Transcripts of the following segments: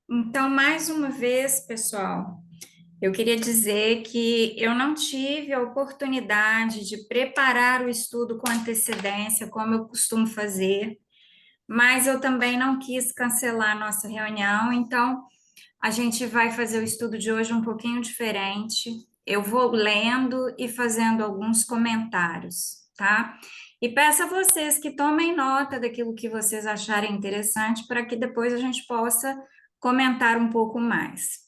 Então, mais uma vez, pessoal, eu queria dizer que eu não tive a oportunidade de preparar o estudo com antecedência, como eu costumo fazer, mas eu também não quis cancelar a nossa reunião, então a gente vai fazer o estudo de hoje um pouquinho diferente. Eu vou lendo e fazendo alguns comentários, tá? E peço a vocês que tomem nota daquilo que vocês acharem interessante, para que depois a gente possa comentar um pouco mais.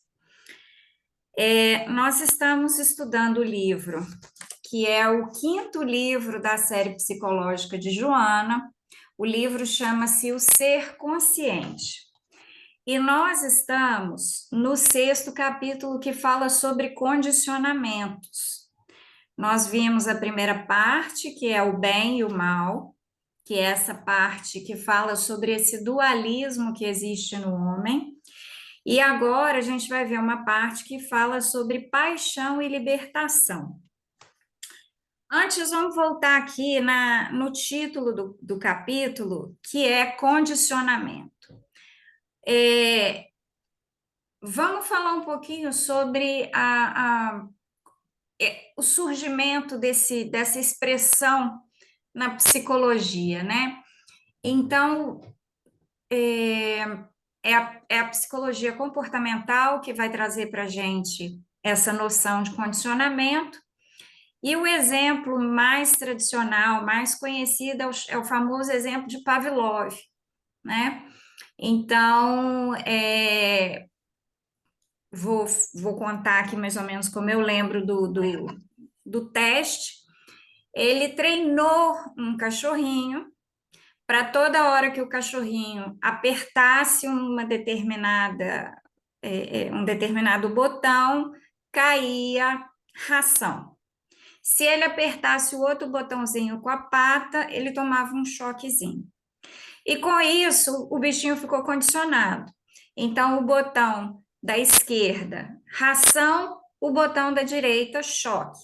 Nós estamos estudando o livro, que é o quinto livro da série psicológica de Joana. O livro chama-se O Ser Consciente. E nós estamos no sexto capítulo que fala sobre condicionamentos. Nós vimos a primeira parte, que é o bem e o mal, que é essa parte que fala sobre esse dualismo que existe no homem. E agora a gente vai ver uma parte que fala sobre paixão e libertação. Antes, vamos voltar aqui no título do capítulo, que é condicionamento. Vamos falar um pouquinho sobre o surgimento dessa expressão na psicologia, né? Então, é a psicologia comportamental que vai trazer para a gente essa noção de condicionamento. E o exemplo mais tradicional, mais conhecido, é o famoso exemplo de Pavlov, né? Então, vou, vou contar aqui mais ou menos como eu lembro do teste. Ele treinou um cachorrinho para toda hora que o cachorrinho apertasse um determinado botão, caía ração. Se ele apertasse o outro botãozinho com a pata, ele tomava um choquezinho. E com isso, o bichinho ficou condicionado. Então, o botão da esquerda, ração, o botão da direita, choque.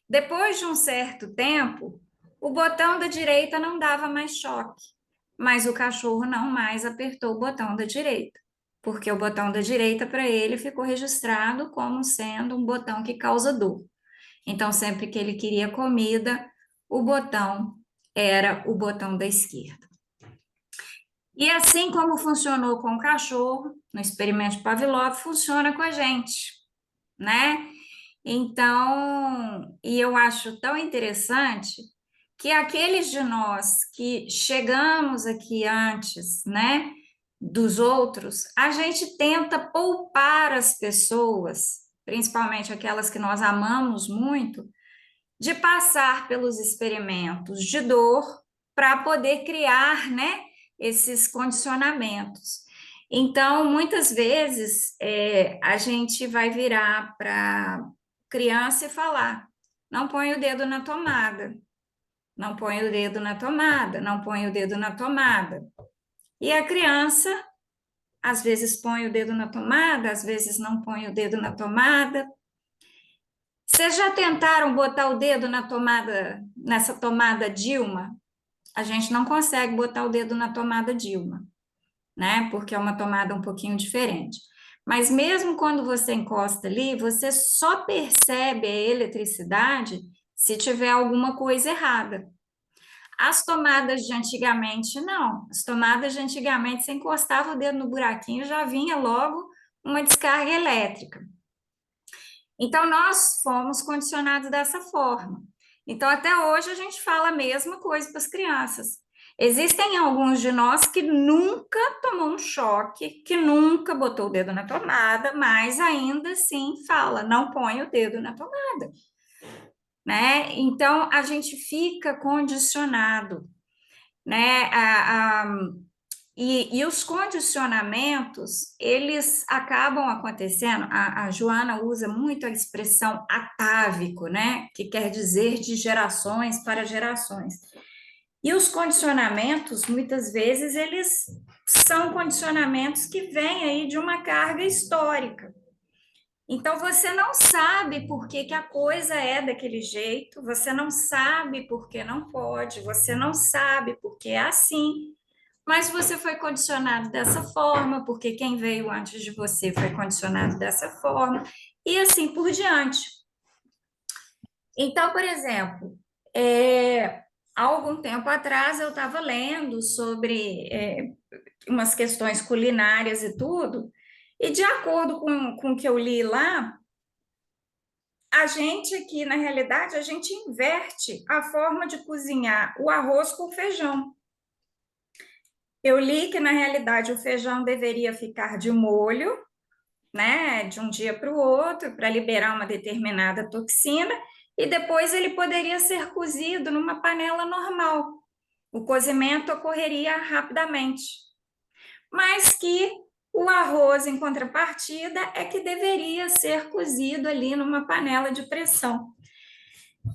Depois de um certo tempo, o botão da direita não dava mais choque, mas o cachorro não mais apertou o botão da direita, porque o botão da direita para ele ficou registrado como sendo um botão que causa dor. Então, sempre que ele queria comida, o botão era o botão da esquerda. E assim como funcionou com o cachorro, no experimento de Pavlov, funciona com a gente, né? Então, e eu acho tão interessante que aqueles de nós que chegamos aqui antes, né, dos outros, a gente tenta poupar as pessoas, principalmente aquelas que nós amamos muito, de passar pelos experimentos de dor para poder criar, né, esses condicionamentos. Então, muitas vezes, a gente vai virar para criança e falar: não põe o dedo na tomada, não põe o dedo na tomada, não põe o dedo na tomada. E a criança, às vezes, põe o dedo na tomada, às vezes não põe o dedo na tomada. Vocês já tentaram botar o dedo na tomada, nessa tomada Dilma? A gente não consegue botar o dedo na tomada Dilma, né? Porque é uma tomada um pouquinho diferente. Mas mesmo quando você encosta ali, você só percebe a eletricidade se tiver alguma coisa errada. As tomadas de antigamente, não. As tomadas de antigamente, você encostava o dedo no buraquinho, já vinha logo uma descarga elétrica. Então, nós fomos condicionados dessa forma. Então, até hoje, a gente fala a mesma coisa para as crianças. Existem alguns de nós que nunca tomou um choque, que nunca botou o dedo na tomada, mas ainda assim fala, não põe o dedo na tomada, né? Então, a gente fica condicionado, né? E os condicionamentos, eles acabam acontecendo. A Joana usa muito a expressão atávico, né? Que quer dizer de gerações para gerações. E os condicionamentos, muitas vezes, eles são condicionamentos que vêm aí de uma carga histórica. Então, você não sabe por que, que a coisa é daquele jeito, você não sabe por que não pode, você não sabe por que é assim, mas você foi condicionado dessa forma, porque quem veio antes de você foi condicionado dessa forma, e assim por diante. Então, por exemplo, há algum tempo atrás eu estava lendo sobre umas questões culinárias e tudo, e de acordo com o que eu li lá, a gente aqui, na realidade, a gente inverte a forma de cozinhar o arroz com o feijão. Eu li que, na realidade, o feijão deveria ficar de molho, né, de um dia para o outro, para liberar uma determinada toxina, e depois ele poderia ser cozido numa panela normal. O cozimento ocorreria rapidamente. Mas que o arroz, em contrapartida, é que deveria ser cozido ali numa panela de pressão.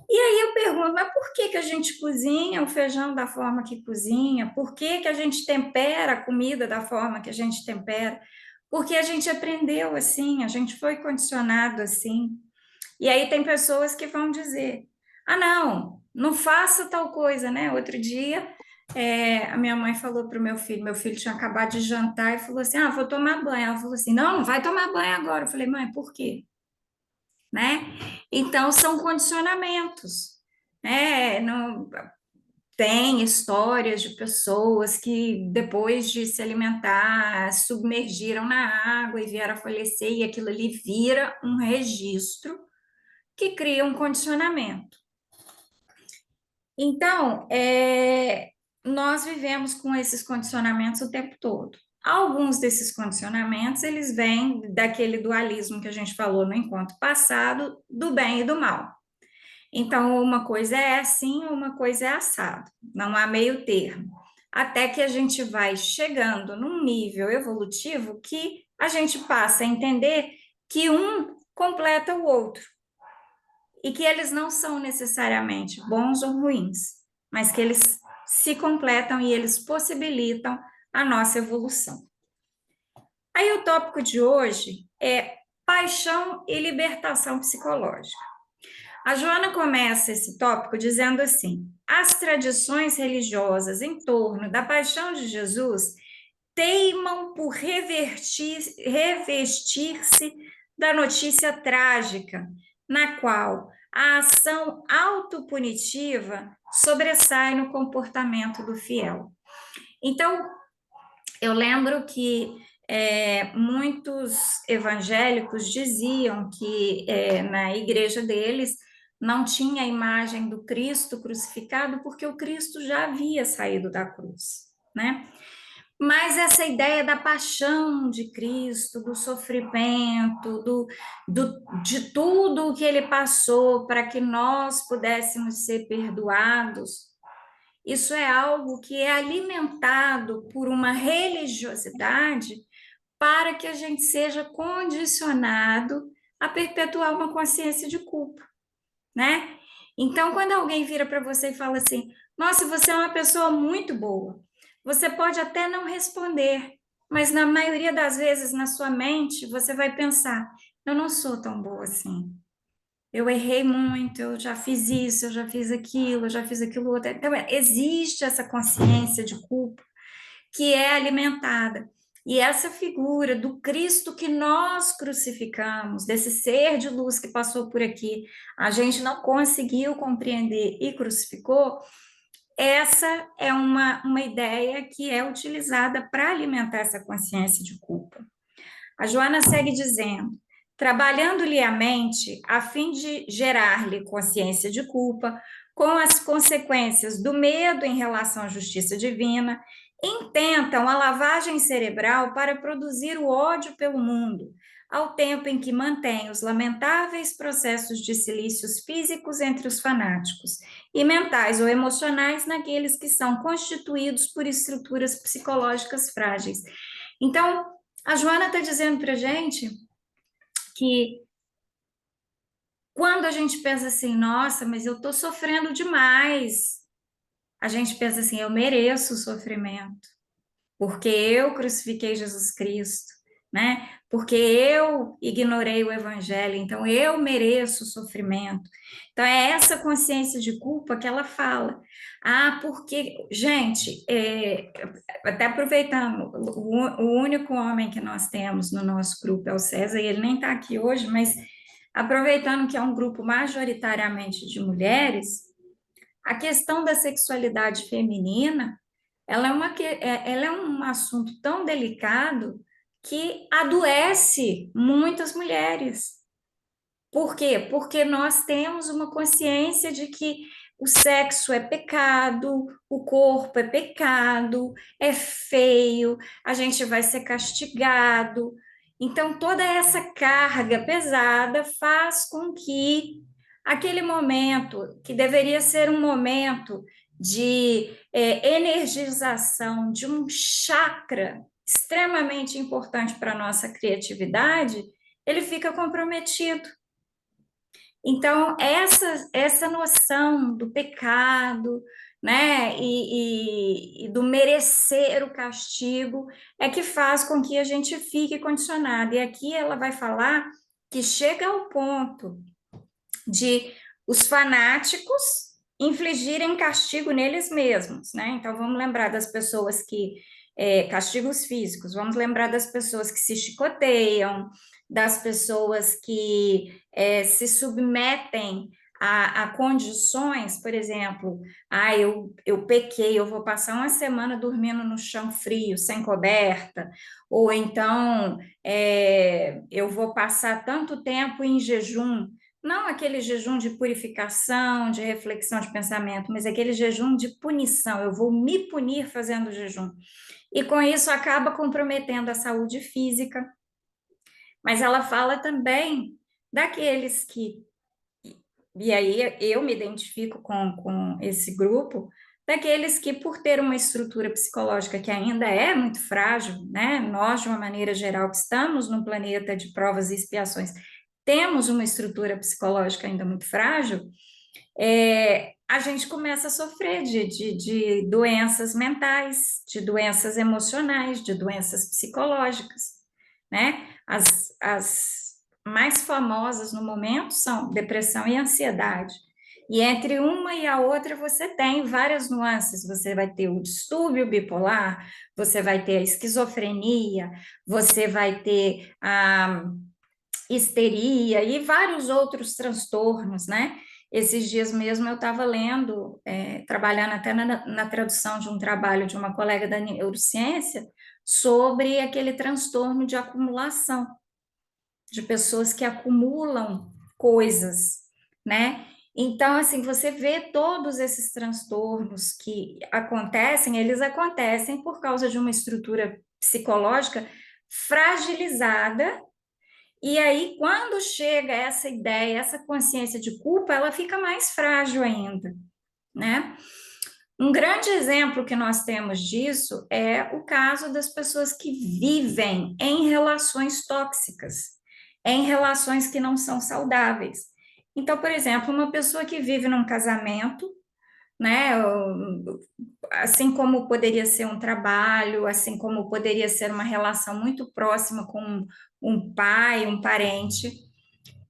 E aí eu pergunto, mas por que que a gente cozinha o feijão da forma que cozinha? Por que que a gente tempera a comida da forma que a gente tempera? Porque a gente aprendeu assim, a gente foi condicionado assim. E aí tem pessoas que vão dizer, ah, não, não faça tal coisa, né? Outro dia, a minha mãe falou para o meu filho tinha acabado de jantar e falou assim, ah, vou tomar banho. Ela falou assim, não, não vai tomar banho agora. Eu falei, mãe, por quê? Né? Então, são condicionamentos, né? Não, tem histórias de pessoas que, depois de se alimentar, submergiram na água e vieram a falecer, e aquilo ali vira um registro que cria um condicionamento. Então, nós vivemos com esses condicionamentos o tempo todo. Alguns desses condicionamentos, eles vêm daquele dualismo que a gente falou no encontro passado, do bem e do mal. Então, uma coisa é assim, uma coisa é assado. Não há meio termo. Até que a gente vai chegando num nível evolutivo que a gente passa a entender que um completa o outro e que eles não são necessariamente bons ou ruins, mas que eles se completam e eles possibilitam a nossa evolução. Aí o tópico de hoje é paixão e libertação psicológica. A Joana começa esse tópico dizendo assim: as tradições religiosas em torno da paixão de Jesus teimam por revestir-se da notícia trágica, na qual a ação autopunitiva sobressai no comportamento do fiel. Então, eu lembro que muitos evangélicos diziam que na igreja deles não tinha a imagem do Cristo crucificado, porque o Cristo já havia saído da cruz, né? Mas essa ideia da paixão de Cristo, do sofrimento, de tudo o que ele passou para que nós pudéssemos ser perdoados, isso é algo que é alimentado por uma religiosidade para que a gente seja condicionado a perpetuar uma consciência de culpa, né? Então, quando alguém vira para você e fala assim: nossa, você é uma pessoa muito boa, você pode até não responder, mas na maioria das vezes na sua mente você vai pensar: eu não sou tão boa assim. Eu errei muito, eu já fiz isso, eu já fiz aquilo, eu já fiz aquilo outro. Então, existe essa consciência de culpa que é alimentada. E essa figura do Cristo que nós crucificamos, desse ser de luz que passou por aqui, a gente não conseguiu compreender e crucificou, essa é uma ideia que é utilizada para alimentar essa consciência de culpa. A Joana segue dizendo: trabalhando-lhe a mente a fim de gerar-lhe consciência de culpa, com as consequências do medo em relação à justiça divina, intentam a lavagem cerebral para produzir o ódio pelo mundo, ao tempo em que mantém os lamentáveis processos de silícios físicos entre os fanáticos e mentais ou emocionais naqueles que são constituídos por estruturas psicológicas frágeis. Então, a Joana está dizendo para a gente que quando a gente pensa assim, nossa, mas eu estou sofrendo demais, a gente pensa assim, eu mereço o sofrimento, porque eu crucifiquei Jesus Cristo, né? Porque eu ignorei o evangelho, então eu mereço o sofrimento. Então é essa consciência de culpa que ela fala. Ah, porque, gente, até aproveitando, o único homem que nós temos no nosso grupo é o César, e ele nem está aqui hoje, mas aproveitando que é um grupo majoritariamente de mulheres, a questão da sexualidade feminina, ela é um assunto tão delicado que adoece muitas mulheres. Por quê? Porque nós temos uma consciência de que o sexo é pecado, o corpo é pecado, é feio, a gente vai ser castigado. Então, toda essa carga pesada faz com que aquele momento, que deveria ser um momento de energização de um chakra extremamente importante para a nossa criatividade, ele fica comprometido. Então, essa noção do pecado, né, e do merecer o castigo, é que faz com que a gente fique condicionado. E aqui ela vai falar que chega ao ponto de os fanáticos infligirem castigo neles mesmos, né? Então, vamos lembrar das pessoas que castigos físicos, vamos lembrar das pessoas que se chicoteiam, das pessoas que se submetem a condições, por exemplo, eu pequei, eu vou passar uma semana dormindo no chão frio, sem coberta, ou então eu vou passar tanto tempo em jejum, não aquele jejum de purificação, de reflexão de pensamento, mas aquele jejum de punição. Eu vou me punir fazendo jejum. E com isso acaba comprometendo a saúde física. Mas ela fala também daqueles que, e aí eu me identifico com esse grupo, daqueles que, por ter uma estrutura psicológica que ainda é muito frágil, né? Nós, de uma maneira geral, que estamos num planeta de provas e expiações, temos uma estrutura psicológica ainda muito frágil, a gente começa a sofrer de doenças mentais, de doenças emocionais, de doenças psicológicas, né? As mais famosas no momento são depressão e ansiedade. E entre uma e a outra você tem várias nuances. Você vai ter o distúrbio bipolar, você vai ter a esquizofrenia, você vai ter a histeria e vários outros transtornos, né? Esses dias mesmo eu estava lendo, trabalhando até na tradução de um trabalho de uma colega da neurociência, sobre aquele transtorno de acumulação, de pessoas que acumulam coisas, né? Então, assim, você vê todos esses transtornos que acontecem, eles acontecem por causa de uma estrutura psicológica fragilizada, e aí, quando chega essa ideia, essa consciência de culpa, ela fica mais frágil ainda, né? Um grande exemplo que nós temos disso é o caso das pessoas que vivem em relações tóxicas, em relações que não são saudáveis. Então, por exemplo, uma pessoa que vive num casamento, né? Assim como poderia ser um trabalho, assim como poderia ser uma relação muito próxima com um pai, um parente,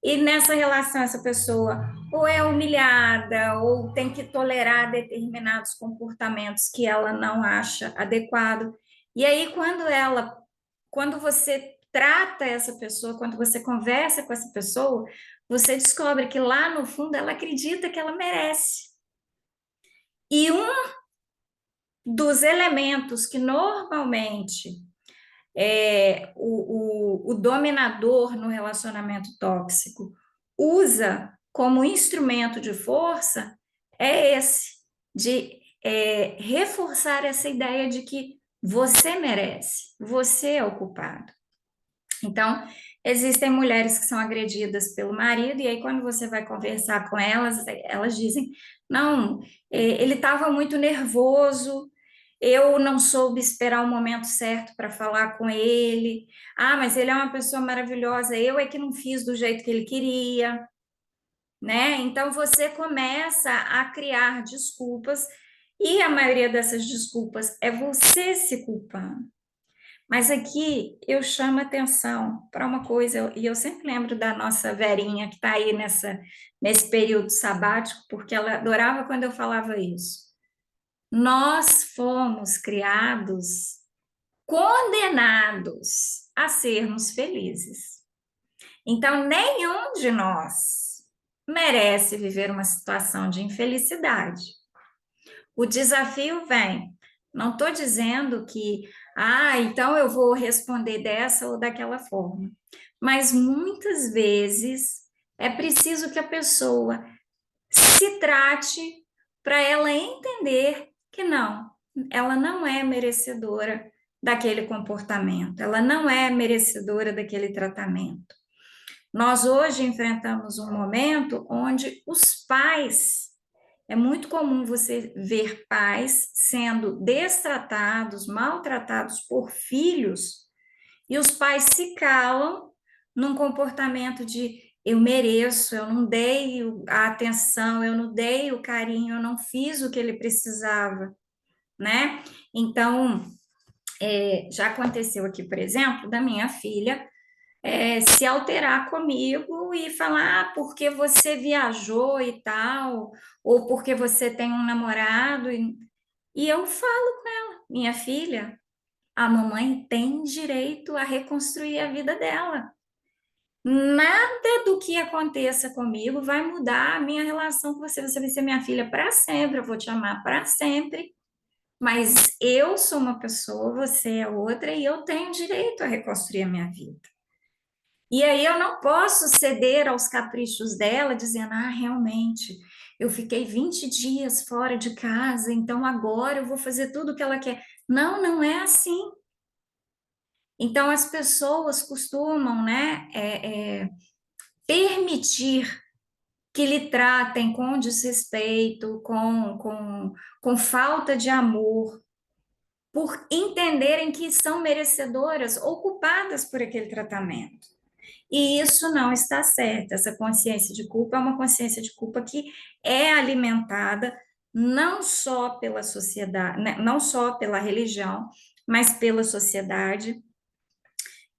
e nessa relação, essa pessoa ou é humilhada, ou tem que tolerar determinados comportamentos que ela não acha adequado. E aí, quando você trata essa pessoa, quando você conversa com essa pessoa, você descobre que lá no fundo ela acredita que ela merece. E um dos elementos que normalmente o dominador no relacionamento tóxico usa como instrumento de força é esse, de reforçar essa ideia de que você merece, você é o culpado. Então, existem mulheres que são agredidas pelo marido, e aí, quando você vai conversar com elas, elas dizem: não, ele estava muito nervoso, eu não soube esperar o momento certo para falar com ele. Ah, mas ele é uma pessoa maravilhosa, eu é que não fiz do jeito que ele queria, né? Então, você começa a criar desculpas, e a maioria dessas desculpas é você se culpando. Mas aqui eu chamo atenção para uma coisa, e eu sempre lembro da nossa Verinha, que está aí nesse período sabático, porque ela adorava quando eu falava isso. Nós fomos criados condenados a sermos felizes. Então, nenhum de nós merece viver uma situação de infelicidade. O desafio vem. Não estou dizendo que, então eu vou responder dessa ou daquela forma. Mas muitas vezes é preciso que a pessoa se trate para ela entender que não, ela não é merecedora daquele comportamento, ela não é merecedora daquele tratamento. Nós hoje enfrentamos um momento onde os pais, é muito comum você ver pais sendo destratados, maltratados por filhos, e os pais se calam num comportamento de eu mereço, eu não dei a atenção, eu não dei o carinho, eu não fiz o que ele precisava, né? Então, já aconteceu aqui, por exemplo, da minha filha se alterar comigo e falar, porque você viajou e tal, ou porque você tem um namorado, e eu falo com ela, minha filha, a mamãe tem direito a reconstruir a vida dela. Nada do que aconteça comigo vai mudar a minha relação com você. Você vai ser minha filha para sempre, eu vou te amar para sempre. Mas eu sou uma pessoa, você é outra, e eu tenho direito a reconstruir a minha vida. E aí eu não posso ceder aos caprichos dela, dizendo, realmente, eu fiquei 20 dias fora de casa, então agora eu vou fazer tudo o que ela quer. Não, não é assim. Então as pessoas costumam, né, permitir que lhe tratem com desrespeito, com falta de amor, por entenderem que são merecedoras ou culpadas por aquele tratamento. E isso não está certo. Essa consciência de culpa é uma consciência de culpa que é alimentada não só pela sociedade, né, não só pela religião, mas pela sociedade.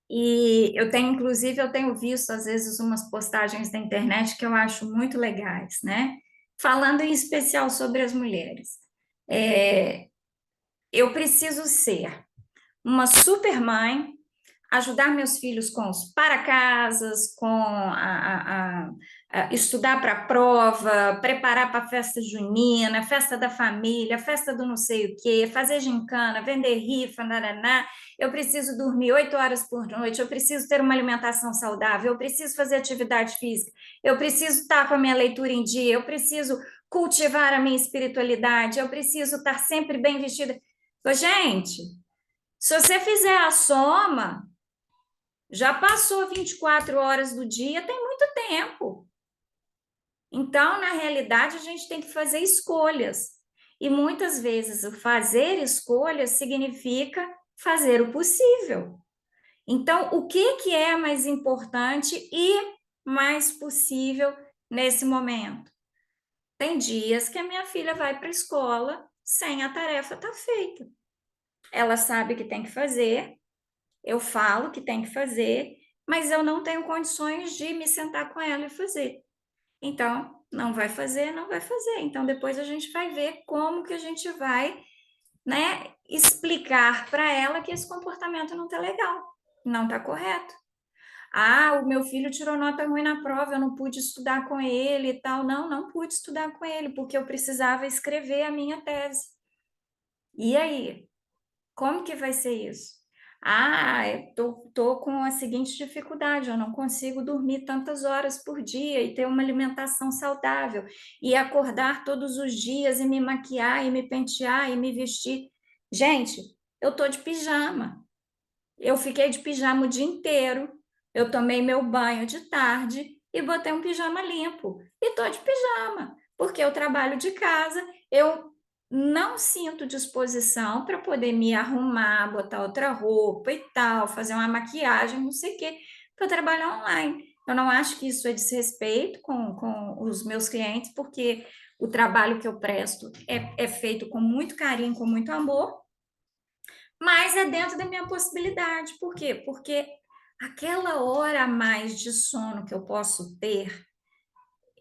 E inclusive, eu tenho visto às vezes umas postagens na internet que eu acho muito legais, né? Falando em especial sobre as mulheres. Eu preciso ser uma super mãe, ajudar meus filhos com os para-casas, com a estudar para a prova, preparar para a festa junina, festa da família, festa do não sei o quê, fazer gincana, vender rifa, naraná. Eu preciso dormir 8 horas por noite, eu preciso ter uma alimentação saudável, eu preciso fazer atividade física, eu preciso estar com a minha leitura em dia, eu preciso cultivar a minha espiritualidade, eu preciso estar sempre bem vestida. Gente, se você fizer a soma, já passou 24 horas do dia, tem muito tempo. Então, na realidade, a gente tem que fazer escolhas. E muitas vezes o fazer escolhas significa fazer o possível. Então, o que é mais importante e mais possível nesse momento? Tem dias que a minha filha vai para a escola sem a tarefa estar feita. Ela sabe que tem que fazer, eu falo que tem que fazer, mas eu não tenho condições de me sentar com ela e fazer. Então, não vai fazer, não vai fazer. Então, depois a gente vai ver como que a gente vai, né, explicar para ela que esse comportamento não está legal, não está correto. O meu filho tirou nota ruim na prova, eu não pude estudar com ele e tal. Não, não pude estudar com ele, porque eu precisava escrever a minha tese. E aí? Como que vai ser isso? Eu tô com a seguinte dificuldade, eu não consigo dormir tantas horas por dia e ter uma alimentação saudável e acordar todos os dias e me maquiar e me pentear e me vestir. Gente, eu tô de pijama. Eu fiquei de pijama o dia inteiro. Eu tomei meu banho de tarde e botei um pijama limpo. E tô de pijama, porque eu trabalho de casa, eu não sinto disposição para poder me arrumar, botar outra roupa e tal, fazer uma maquiagem, não sei o quê, para trabalhar online. Eu não acho que isso é desrespeito com os meus clientes, porque o trabalho que eu presto é feito com muito carinho, com muito amor, Mas é dentro da minha possibilidade. Por quê? Porque aquela hora a mais de sono que eu posso ter,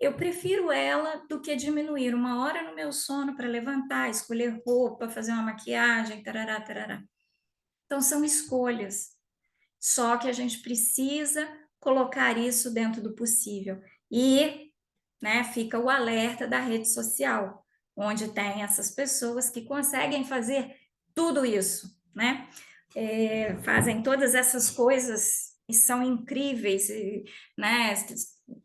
eu prefiro ela do que diminuir uma hora no meu sono para levantar, escolher roupa, fazer uma maquiagem, tarará, tarará. Então, são escolhas. Só que a gente precisa colocar isso dentro do possível. E, né, fica o alerta da rede social, onde tem essas pessoas que conseguem fazer tudo isso, né? Fazem todas essas coisas e são incríveis, né?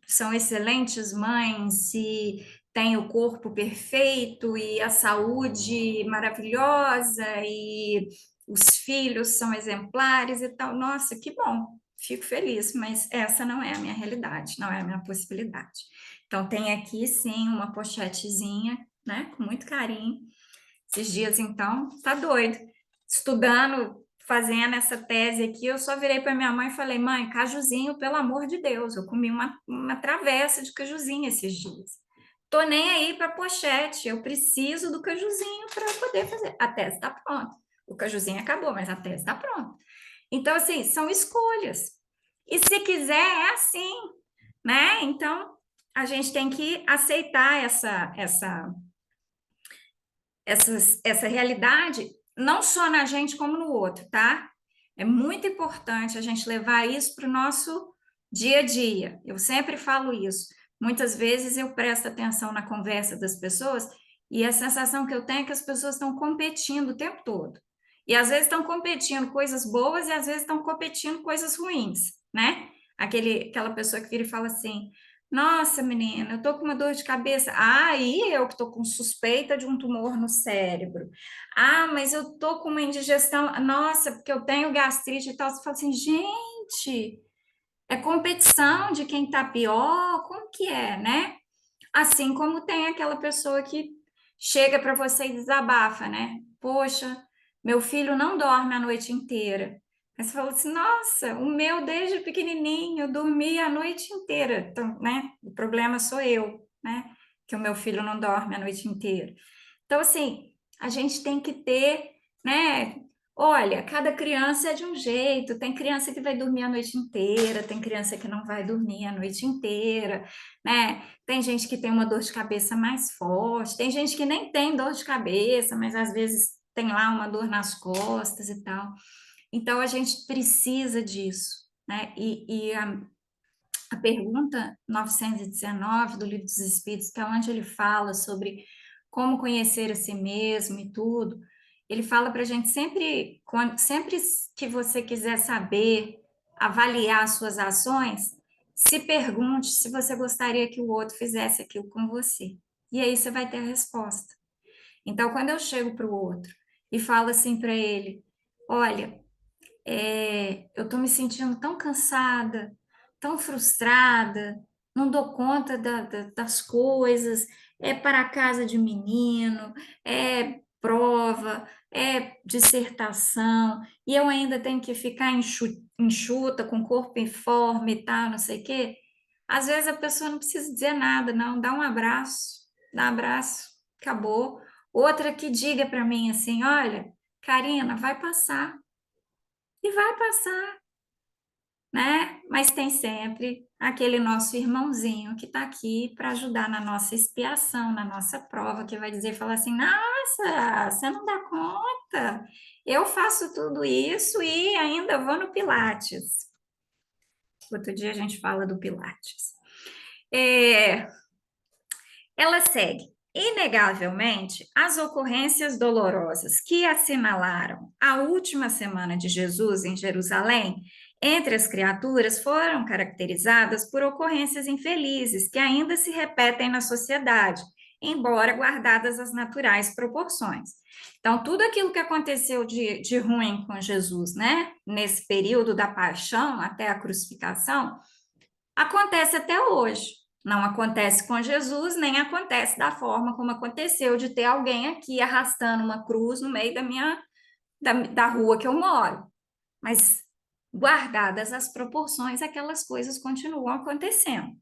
São excelentes mães e têm o corpo perfeito e a saúde maravilhosa e os filhos são exemplares e tal. Nossa, que bom, fico feliz, mas essa não é a minha realidade, não é a minha possibilidade. Então, tem aqui sim uma pochetezinha, né, com muito carinho. Esses dias, então, tá doido. Estudando, fazendo essa tese aqui, eu só virei para minha mãe e falei: mãe, cajuzinho, pelo amor de Deus, eu comi uma travessa de cajuzinho esses dias. Tô nem aí para pochete, eu preciso do cajuzinho para poder fazer. A tese está pronta. O cajuzinho acabou, mas a tese está pronta. Então, assim, são escolhas. E se quiser, é assim, né? Então, a gente tem que aceitar essa realidade, não só na gente como no outro, tá? É muito importante a gente levar isso para o nosso dia a dia. Eu sempre falo isso. Muitas vezes eu presto atenção na conversa das pessoas e a sensação que eu tenho é que as pessoas estão competindo o tempo todo. E às vezes estão competindo coisas boas e às vezes estão competindo coisas ruins, né? Aquela pessoa que vira e fala assim: nossa, menina, eu tô com uma dor de cabeça. Ah, e eu que tô com suspeita de um tumor no cérebro. Ah, mas eu tô com uma indigestão. Nossa, porque eu tenho gastrite e tal. Você fala assim, gente, é competição de quem tá pior? Como que é, né? Assim como tem aquela pessoa que chega para você e desabafa, né? Poxa, meu filho não dorme a noite inteira. Aí você fala assim, nossa, o meu desde pequenininho eu dormia a noite inteira. Então, né? O problema sou eu, né? Que o meu filho não dorme a noite inteira. Então, assim, a gente tem que ter, né? Olha, cada criança é de um jeito. Tem criança que vai dormir a noite inteira, tem criança que não vai dormir a noite inteira, né? Tem gente que tem uma dor de cabeça mais forte, tem gente que nem tem dor de cabeça, mas às vezes tem lá uma dor nas costas e tal. Então a gente precisa disso, né? E a pergunta 919 do Livro dos Espíritos, que é onde ele fala sobre como conhecer a si mesmo e tudo, ele fala para a gente sempre que você quiser saber, avaliar suas ações, se pergunte se você gostaria que o outro fizesse aquilo com você. E aí você vai ter a resposta. Então, quando eu chego para o outro e falo assim para ele: olha, eu estou me sentindo tão cansada, tão frustrada, não dou conta das coisas, é para a casa de menino, é prova, é dissertação, e eu ainda tenho que ficar enxuta, com o corpo informe e tal, não sei o quê. Às vezes a pessoa não precisa dizer nada, não, dá um abraço, acabou. Outra que diga para mim assim: olha, Karina, vai passar. E vai passar, né? Mas tem sempre aquele nosso irmãozinho que está aqui para ajudar na nossa expiação, na nossa prova, que vai dizer, falar assim, nossa, você não dá conta, eu faço tudo isso e ainda vou no Pilates. Outro dia a gente fala do Pilates. É, ela segue. Inegavelmente, as ocorrências dolorosas que assinalaram a última semana de Jesus em Jerusalém entre as criaturas foram caracterizadas por ocorrências infelizes que ainda se repetem na sociedade, embora guardadas as naturais proporções. Então, tudo aquilo que aconteceu de ruim com Jesus, né, nesse período da paixão até a crucificação, acontece até hoje. Não acontece com Jesus, nem acontece da forma como aconteceu de ter alguém aqui arrastando uma cruz no meio da rua que eu moro. Mas, guardadas as proporções, aquelas coisas continuam acontecendo.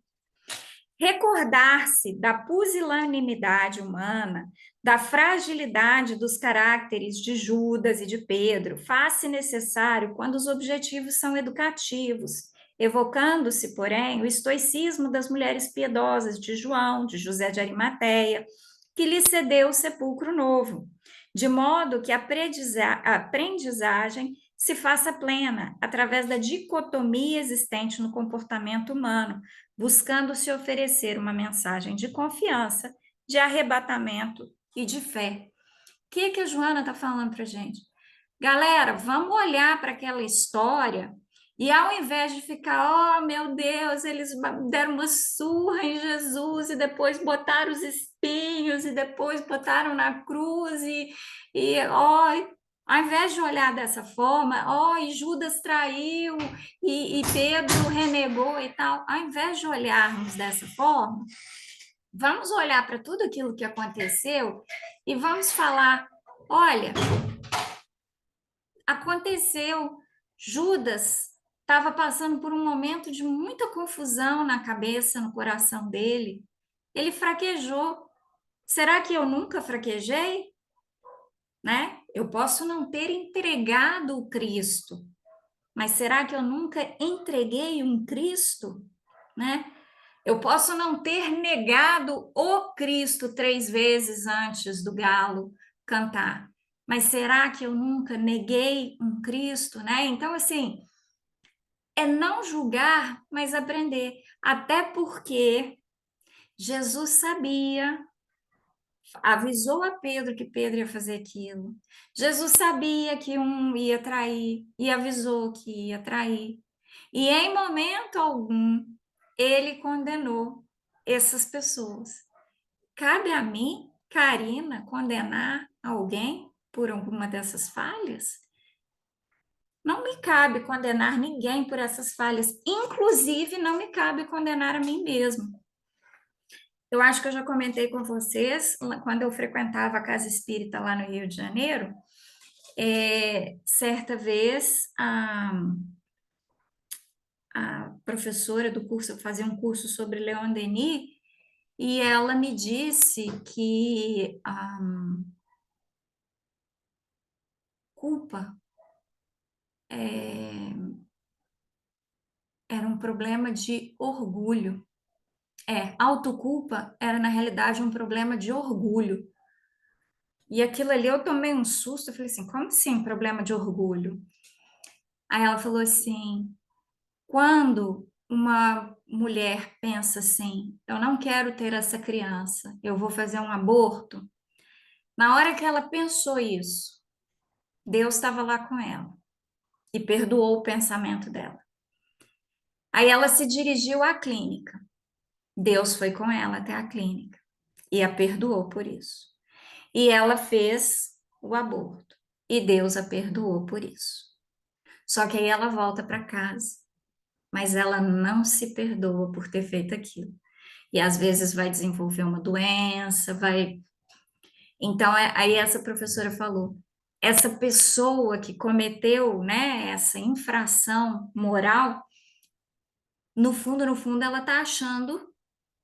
Recordar-se da pusilanimidade humana, da fragilidade dos caracteres de Judas e de Pedro, faz-se necessário quando os objetivos são educativos, evocando-se, porém, o estoicismo das mulheres piedosas de João, de José de Arimateia, que lhe cedeu o sepulcro novo, de modo que a aprendizagem se faça plena através da dicotomia existente no comportamento humano, buscando se oferecer uma mensagem de confiança, de arrebatamento e de fé. O que a Joana está falando para a gente? Galera, vamos olhar para aquela história e ao invés de ficar, oh meu Deus, eles deram uma surra em Jesus e depois botaram os espinhos e depois botaram na cruz oh, ao invés de olhar dessa forma, oh, e Judas traiu e Pedro renegou e tal, ao invés de olharmos dessa forma, vamos olhar para tudo aquilo que aconteceu e vamos falar, olha, aconteceu. Judas estava passando por um momento de muita confusão na cabeça, no coração dele. Ele fraquejou. Será que eu nunca fraquejei? Né? Eu posso não ter entregado o Cristo, mas será que eu nunca entreguei um Cristo? Né? Eu posso não ter negado o Cristo 3 vezes antes do galo cantar, mas será que eu nunca neguei um Cristo, né? Então, assim, é não julgar, mas aprender. Até porque Jesus sabia, avisou a Pedro que Pedro ia fazer aquilo. Jesus sabia que um ia trair e avisou que ia trair. E em momento algum, ele condenou essas pessoas. Cabe a mim, Karina, condenar alguém por alguma dessas falhas? Não me cabe condenar ninguém por essas falhas, inclusive não me cabe condenar a mim mesmo. Eu acho que eu já comentei com vocês, quando eu frequentava a Casa Espírita lá no Rio de Janeiro, certa vez a professora do curso, eu fazia um curso sobre Leon Denis, e ela me disse que a culpa era um problema de orgulho. Autoculpa era, na realidade, um problema de orgulho. E aquilo ali eu tomei um susto, eu falei assim, como assim problema de orgulho? Aí ela falou assim, quando uma mulher pensa assim, eu não quero ter essa criança, eu vou fazer um aborto, na hora que ela pensou isso, Deus estava lá com ela e perdoou o pensamento dela. Aí ela se dirigiu à clínica. Deus foi com ela até a clínica e a perdoou por isso. E ela fez o aborto e Deus a perdoou por isso. Só que aí ela volta para casa, mas ela não se perdoa por ter feito aquilo. E às vezes vai desenvolver uma doença, vai. Então, aí essa professora falou: essa pessoa que cometeu, né, essa infração moral, no fundo, ela está achando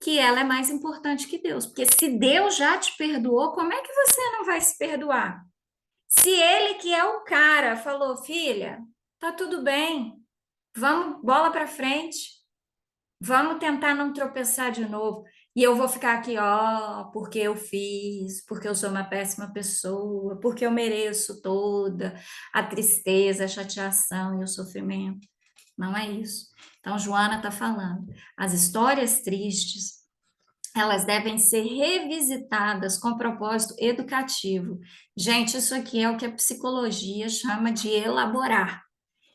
que ela é mais importante que Deus. Porque se Deus já te perdoou, como é que você não vai se perdoar? Se ele que é o cara falou, filha, tá tudo bem, vamos, bola para frente, vamos tentar não tropeçar de novo. E eu vou ficar aqui, ó, porque eu fiz, porque eu sou uma péssima pessoa, porque eu mereço toda a tristeza, a chateação e o sofrimento. Não é isso. Então, Joana está falando, as histórias tristes, elas devem ser revisitadas com propósito educativo. Gente, isso aqui é o que a psicologia chama de elaborar.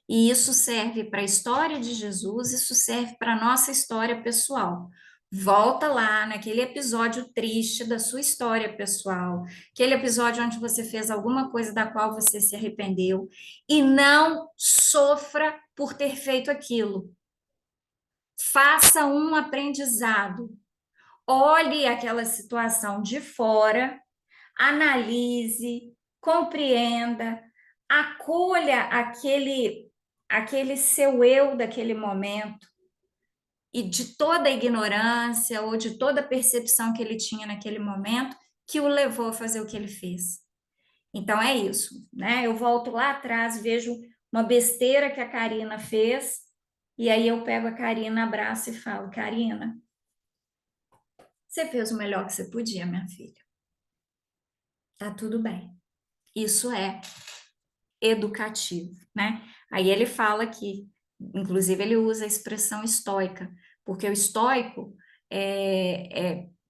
E isso serve para a história de Jesus, isso serve para a nossa história pessoal. Volta lá naquele episódio triste da sua história pessoal, aquele episódio onde você fez alguma coisa da qual você se arrependeu, e não sofra por ter feito aquilo. Faça um aprendizado. Olhe aquela situação de fora, analise, compreenda, acolha aquele seu eu daquele momento, e de toda a ignorância ou de toda a percepção que ele tinha naquele momento que o levou a fazer o que ele fez. Então é isso, né? Eu volto lá atrás, vejo uma besteira que a Karina fez, e aí eu pego a Karina, abraço e falo: Karina, você fez o melhor que você podia, minha filha. Tá tudo bem. Isso é educativo, né? Aí ele fala que, inclusive, ele usa a expressão estoica, porque o estoico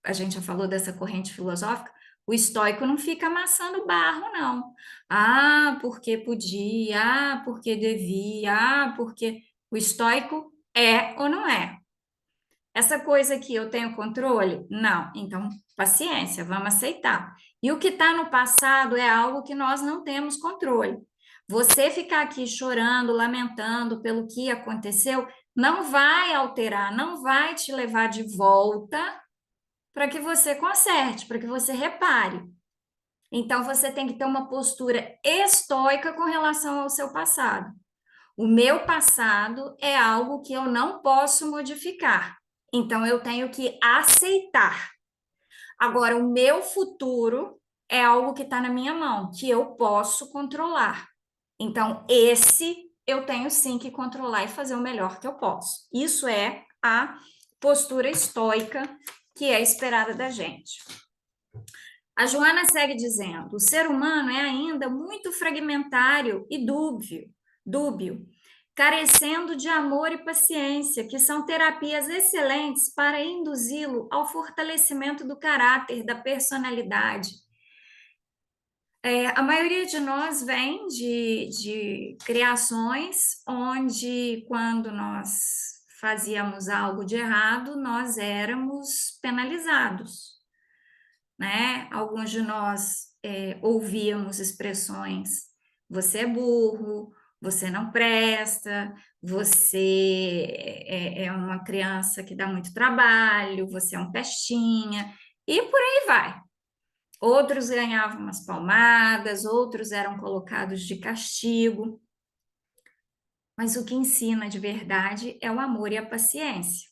a gente já falou dessa corrente filosófica, o estoico não fica amassando barro, não. Ah, porque podia, ah, porque devia, ah, porque o estoico é ou não é. Essa coisa aqui eu tenho controle? Não. Então, paciência, vamos aceitar. E o que está no passado é algo que nós não temos controle. Você ficar aqui chorando, lamentando pelo que aconteceu, não vai alterar, não vai te levar de volta para que você conserte, para que você repare. Então, você tem que ter uma postura estoica com relação ao seu passado. O meu passado é algo que eu não posso modificar. Então, eu tenho que aceitar. Agora, o meu futuro é algo que está na minha mão, que eu posso controlar. Então, esse eu tenho sim que controlar e fazer o melhor que eu posso. Isso é a postura estoica que é esperada da gente. A Joana segue dizendo: o ser humano é ainda muito fragmentário e dúbio, carecendo de amor e paciência, que são terapias excelentes para induzi-lo ao fortalecimento do caráter, da personalidade. A maioria de nós vem de criações onde, quando nós fazíamos algo de errado, nós éramos penalizados, né? Alguns de nós ouvíamos expressões: você é burro, você não presta, você é uma criança que dá muito trabalho, você é um pestinha, e por aí vai. Outros ganhavam umas palmadas, outros eram colocados de castigo, mas o que ensina de verdade é o amor e a paciência,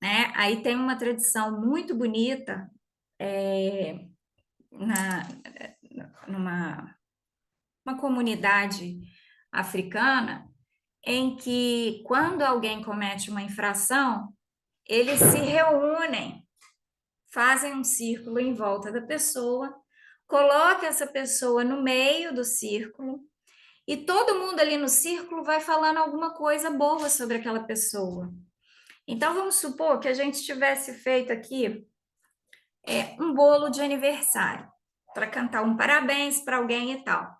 né? Aí tem uma tradição muito bonita na, numa uma comunidade africana em que, quando alguém comete uma infração, eles se reúnem, fazem um círculo em volta da pessoa, colocam essa pessoa no meio do círculo e todo mundo ali no círculo vai falando alguma coisa boa sobre aquela pessoa. Então, vamos supor que a gente tivesse feito aqui um bolo de aniversário para cantar um parabéns para alguém e tal.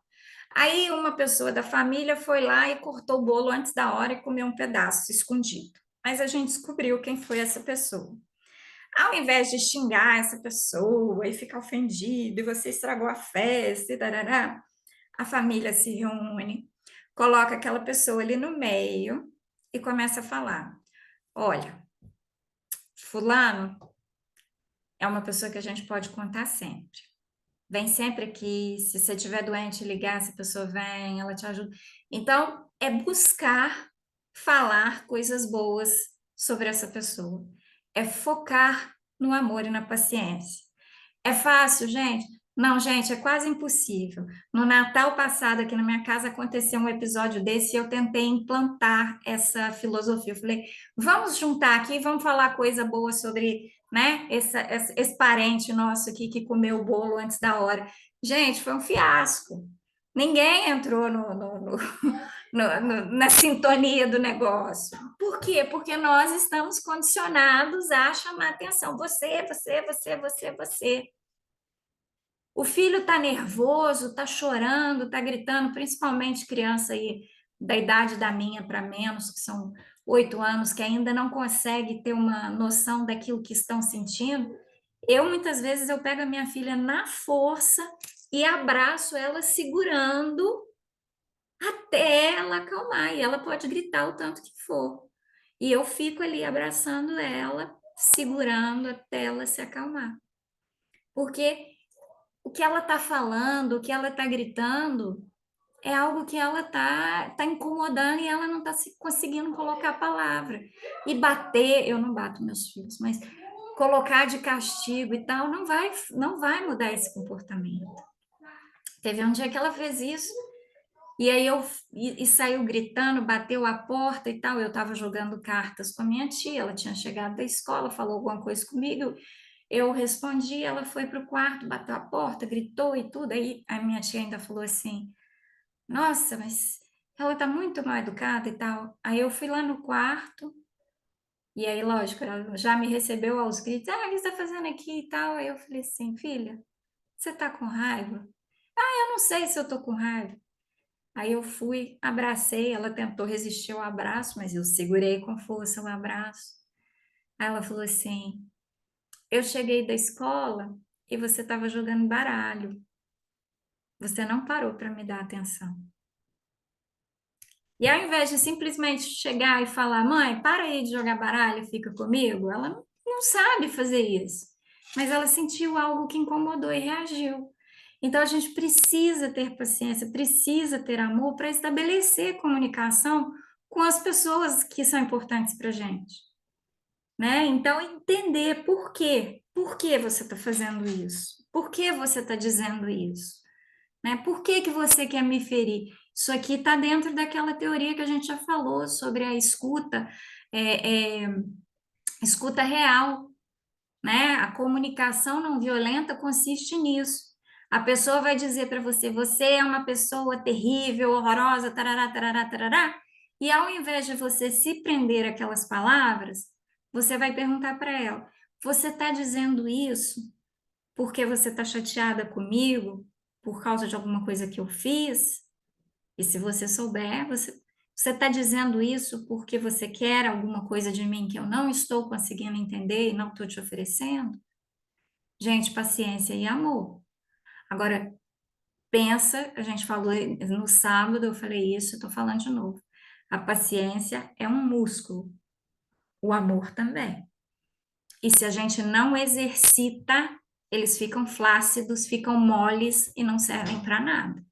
Aí uma pessoa da família foi lá e cortou o bolo antes da hora e comeu um pedaço escondido. Mas a gente descobriu quem foi essa pessoa. Ao invés de xingar essa pessoa e ficar ofendido, e você estragou a festa e tarará, a família se reúne, coloca aquela pessoa ali no meio e começa a falar: olha, fulano é uma pessoa que a gente pode contar sempre. Vem sempre aqui, se você estiver doente, ligar, essa pessoa vem, ela te ajuda. Então, é buscar falar coisas boas sobre essa pessoa. É focar no amor e na paciência. É fácil, gente? Não, gente, é quase impossível. No Natal passado, aqui na minha casa, aconteceu um episódio desse e eu tentei implantar essa filosofia. Eu falei, vamos juntar aqui, vamos falar coisa boa sobre, né, esse parente nosso aqui que comeu o bolo antes da hora. Gente, foi um fiasco. Ninguém entrou na sintonia do negócio. Por quê? Porque nós estamos condicionados a chamar atenção. Você. O filho está nervoso, está chorando, está gritando, principalmente criança aí da idade da minha para menos, que são 8 anos, que ainda não consegue ter uma noção daquilo que estão sentindo. Eu, muitas vezes, eu pego a minha filha na força e abraço ela segurando até ela acalmar, e ela pode gritar o tanto que for. E eu fico ali abraçando ela, segurando até ela se acalmar. Porque o que ela está falando, o que ela está gritando, é algo que ela tá incomodando e ela não está conseguindo colocar a palavra. E bater, eu não bato meus filhos, mas colocar de castigo e tal, não vai mudar esse comportamento. Teve um dia que ela fez isso, e aí e saiu gritando, bateu a porta e tal. Eu estava jogando cartas com a minha tia, ela tinha chegado da escola, falou alguma coisa comigo. Eu respondi, ela foi para o quarto, bateu a porta, gritou e tudo. Aí a minha tia ainda falou assim: Nossa, mas ela tá muito mal educada e tal. Aí eu fui lá no quarto, e aí, lógico, ela já me recebeu aos gritos: o que você tá fazendo aqui e tal? Aí eu falei assim: Filha, você tá com raiva? Eu não sei se eu tô com raiva. Aí eu fui, abracei, ela tentou resistir ao abraço, mas eu segurei com força o abraço. Aí ela falou assim: Eu cheguei da escola e você estava jogando baralho. Você não parou para me dar atenção. E ao invés de simplesmente chegar e falar, mãe, para aí de jogar baralho, fica comigo, ela não sabe fazer isso. Mas ela sentiu algo que incomodou e reagiu. Então a gente precisa ter paciência, precisa ter amor para estabelecer comunicação com as pessoas que são importantes para a gente, né? Então entender por quê, por que você está fazendo isso, por que você está dizendo isso, né? Por que que você quer me ferir? Isso aqui está dentro daquela teoria que a gente já falou sobre a escuta, é, é, escuta real, né? A comunicação não violenta consiste nisso. A pessoa vai dizer para você: você é uma pessoa terrível, horrorosa, tarará, tarará, tarará. E ao invés de você se prender aquelas palavras, você vai perguntar para ela: você está dizendo isso porque você está chateada comigo por causa de alguma coisa que eu fiz? E se você souber, você está dizendo isso porque você quer alguma coisa de mim que eu não estou conseguindo entender e não estou te oferecendo? Gente, paciência e amor. Agora, pensa, a gente falou no sábado, eu falei isso, estou falando de novo. A paciência é um músculo, o amor também. E se a gente não exercita, eles ficam flácidos, ficam moles e não servem para nada.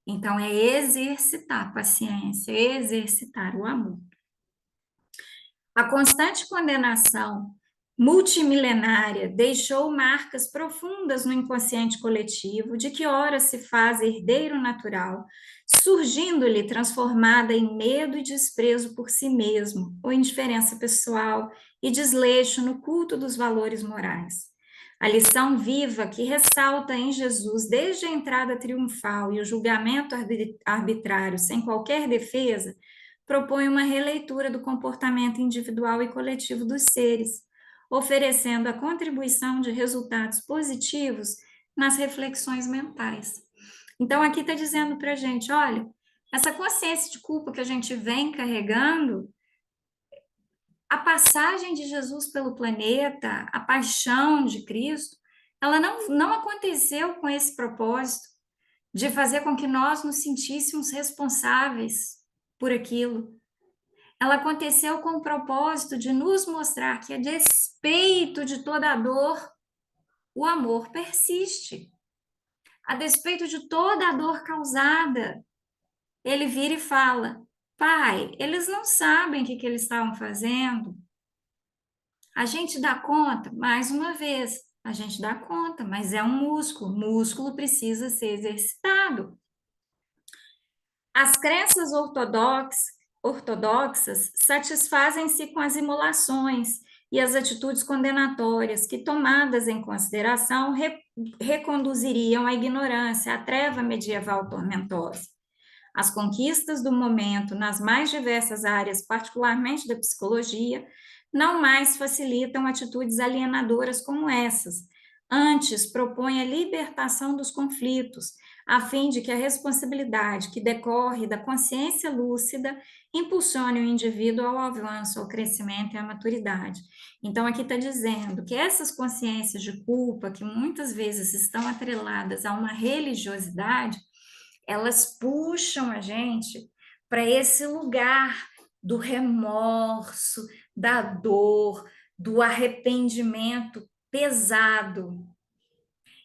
Então, é exercitar a paciência, exercitar o amor. A constante condenação multimilenária deixou marcas profundas no inconsciente coletivo, de que ora se faz herdeiro natural, surgindo-lhe transformada em medo e desprezo por si mesmo, ou indiferença pessoal e desleixo no culto dos valores morais. A lição viva que ressalta em Jesus desde a entrada triunfal e o julgamento arbitrário sem qualquer defesa propõe uma releitura do comportamento individual e coletivo dos seres, oferecendo a contribuição de resultados positivos nas reflexões mentais. Então, aqui está dizendo para a gente: olha, essa consciência de culpa que a gente vem carregando, a passagem de Jesus pelo planeta, a paixão de Cristo, ela não aconteceu com esse propósito de fazer com que nós nos sentíssemos responsáveis por aquilo. Ela aconteceu com o propósito de nos mostrar que, a despeito de toda a dor, o amor persiste. A despeito de toda a dor causada, ele vira e fala: Pai, eles não sabem o que eles estavam fazendo. A gente dá conta, mais uma vez, a gente dá conta, mas é um músculo. Músculo precisa ser exercitado. As crenças ortodoxas satisfazem-se com as imolações e as atitudes condenatórias que, tomadas em consideração, reconduziriam à ignorância, à treva medieval tormentosa. As conquistas do momento nas mais diversas áreas, particularmente da psicologia, não mais facilitam atitudes alienadoras como essas. Antes, propõem a libertação dos conflitos, a fim de que a responsabilidade que decorre da consciência lúcida impulsione o indivíduo ao avanço, ao crescimento e à maturidade. Então, aqui está dizendo que essas consciências de culpa, que muitas vezes estão atreladas a uma religiosidade, elas puxam a gente para esse lugar do remorso, da dor, do arrependimento pesado.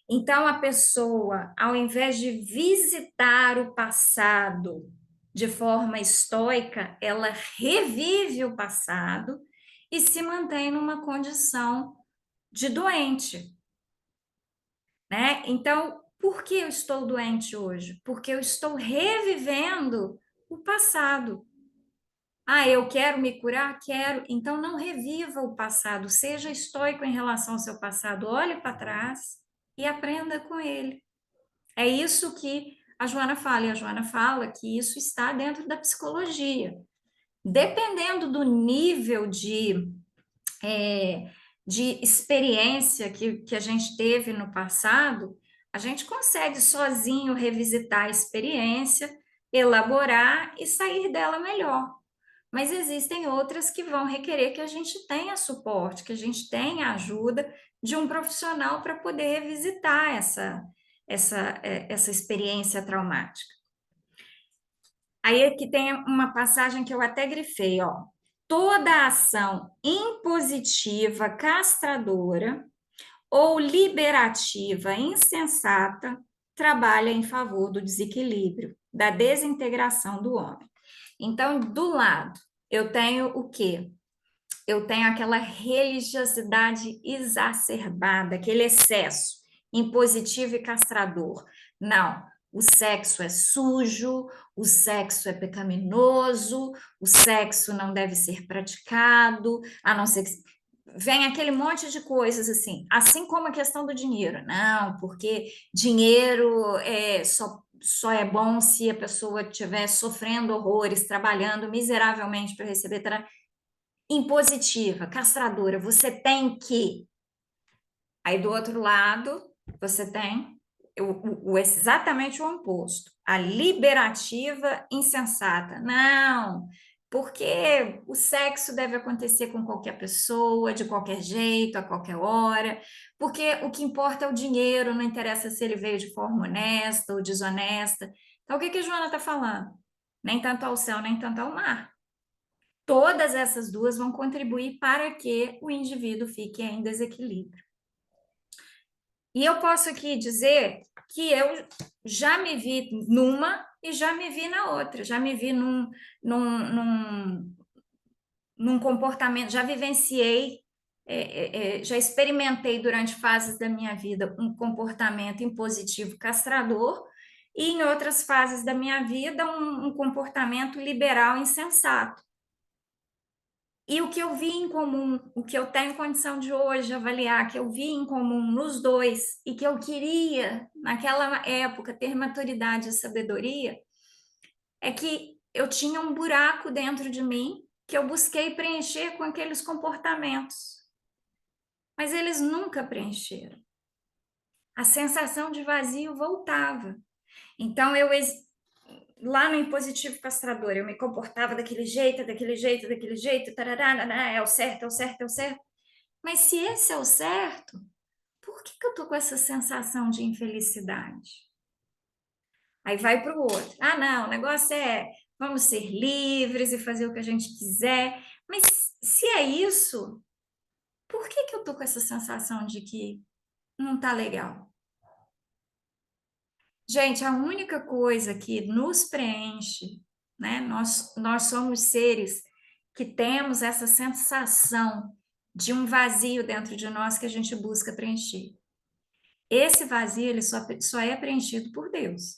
Então, a pessoa, ao invés de visitar o passado de forma estoica, ela revive o passado e se mantém numa condição de doente, né? Então, por que eu estou doente hoje? Porque eu estou revivendo o passado. Ah, eu quero me curar? Quero. Então, não reviva o passado. Seja estoico em relação ao seu passado. Olhe para trás e aprenda com ele. É isso que a Joana fala. E a Joana fala que isso está dentro da psicologia. Dependendo do nível de experiência que a gente teve no passado, a gente consegue sozinho revisitar a experiência, elaborar e sair dela melhor. Mas existem outras que vão requerer que a gente tenha suporte, que a gente tenha ajuda de um profissional para poder revisitar essa experiência traumática. Aí aqui tem uma passagem que eu até grifei, ó. Toda ação impositiva, castradora ou liberativa insensata trabalha em favor do desequilíbrio, da desintegração do homem. Então, do lado, eu tenho o quê? Eu tenho aquela religiosidade exacerbada, aquele excesso impositivo e castrador. Não, o sexo é sujo, o sexo é pecaminoso, o sexo não deve ser praticado, a não ser que vem aquele monte de coisas assim como a questão do dinheiro. Não, porque dinheiro só é bom se a pessoa estiver sofrendo horrores, trabalhando miseravelmente para receber impositiva, castradora, você tem que. Aí do outro lado, você tem exatamente o oposto, a liberativa insensata. Não, porque o sexo deve acontecer com qualquer pessoa, de qualquer jeito, a qualquer hora, porque o que importa é o dinheiro, não interessa se ele veio de forma honesta ou desonesta. Então, o que a Joana está falando? Nem tanto ao céu, nem tanto ao mar. Todas essas duas vão contribuir para que o indivíduo fique em desequilíbrio. E eu posso aqui dizer que eu já me vi numa e já me vi na outra, já me vi num, num, num comportamento, já vivenciei, já experimentei durante fases da minha vida um comportamento impositivo castrador, e em outras fases da minha vida um comportamento liberal insensato. E o que eu vi em comum, o que eu tenho condição de hoje avaliar, que eu vi em comum nos dois e que eu queria, naquela época, ter maturidade e sabedoria, é que eu tinha um buraco dentro de mim que eu busquei preencher com aqueles comportamentos. Mas eles nunca preencheram. A sensação de vazio voltava. Então, lá no impositivo castrador, eu me comportava daquele jeito, daquele jeito, daquele jeito, tarará, é o certo, é o certo, é o certo. Mas se esse é o certo, por que eu tô com essa sensação de infelicidade? Aí vai para o outro. Ah, não, o negócio é vamos ser livres e fazer o que a gente quiser. Mas se é isso, por que eu tô com essa sensação de que não tá legal? Gente, a única coisa que nos preenche, né? Nós somos seres que temos essa sensação de um vazio dentro de nós que a gente busca preencher. Esse vazio ele só é preenchido por Deus.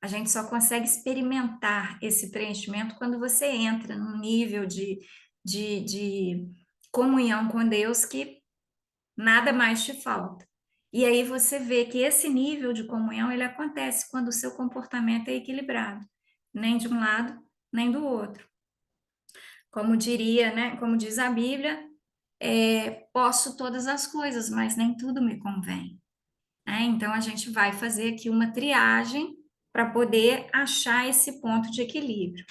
A gente só consegue experimentar esse preenchimento quando você entra num nível de comunhão com Deus que nada mais te falta. E aí você vê que esse nível de comunhão ele acontece quando o seu comportamento é equilibrado, nem de um lado, nem do outro. Como diria, né? Como diz a Bíblia, posso todas as coisas, mas nem tudo me convém. Então, a gente vai fazer aqui uma triagem para poder achar esse ponto de equilíbrio.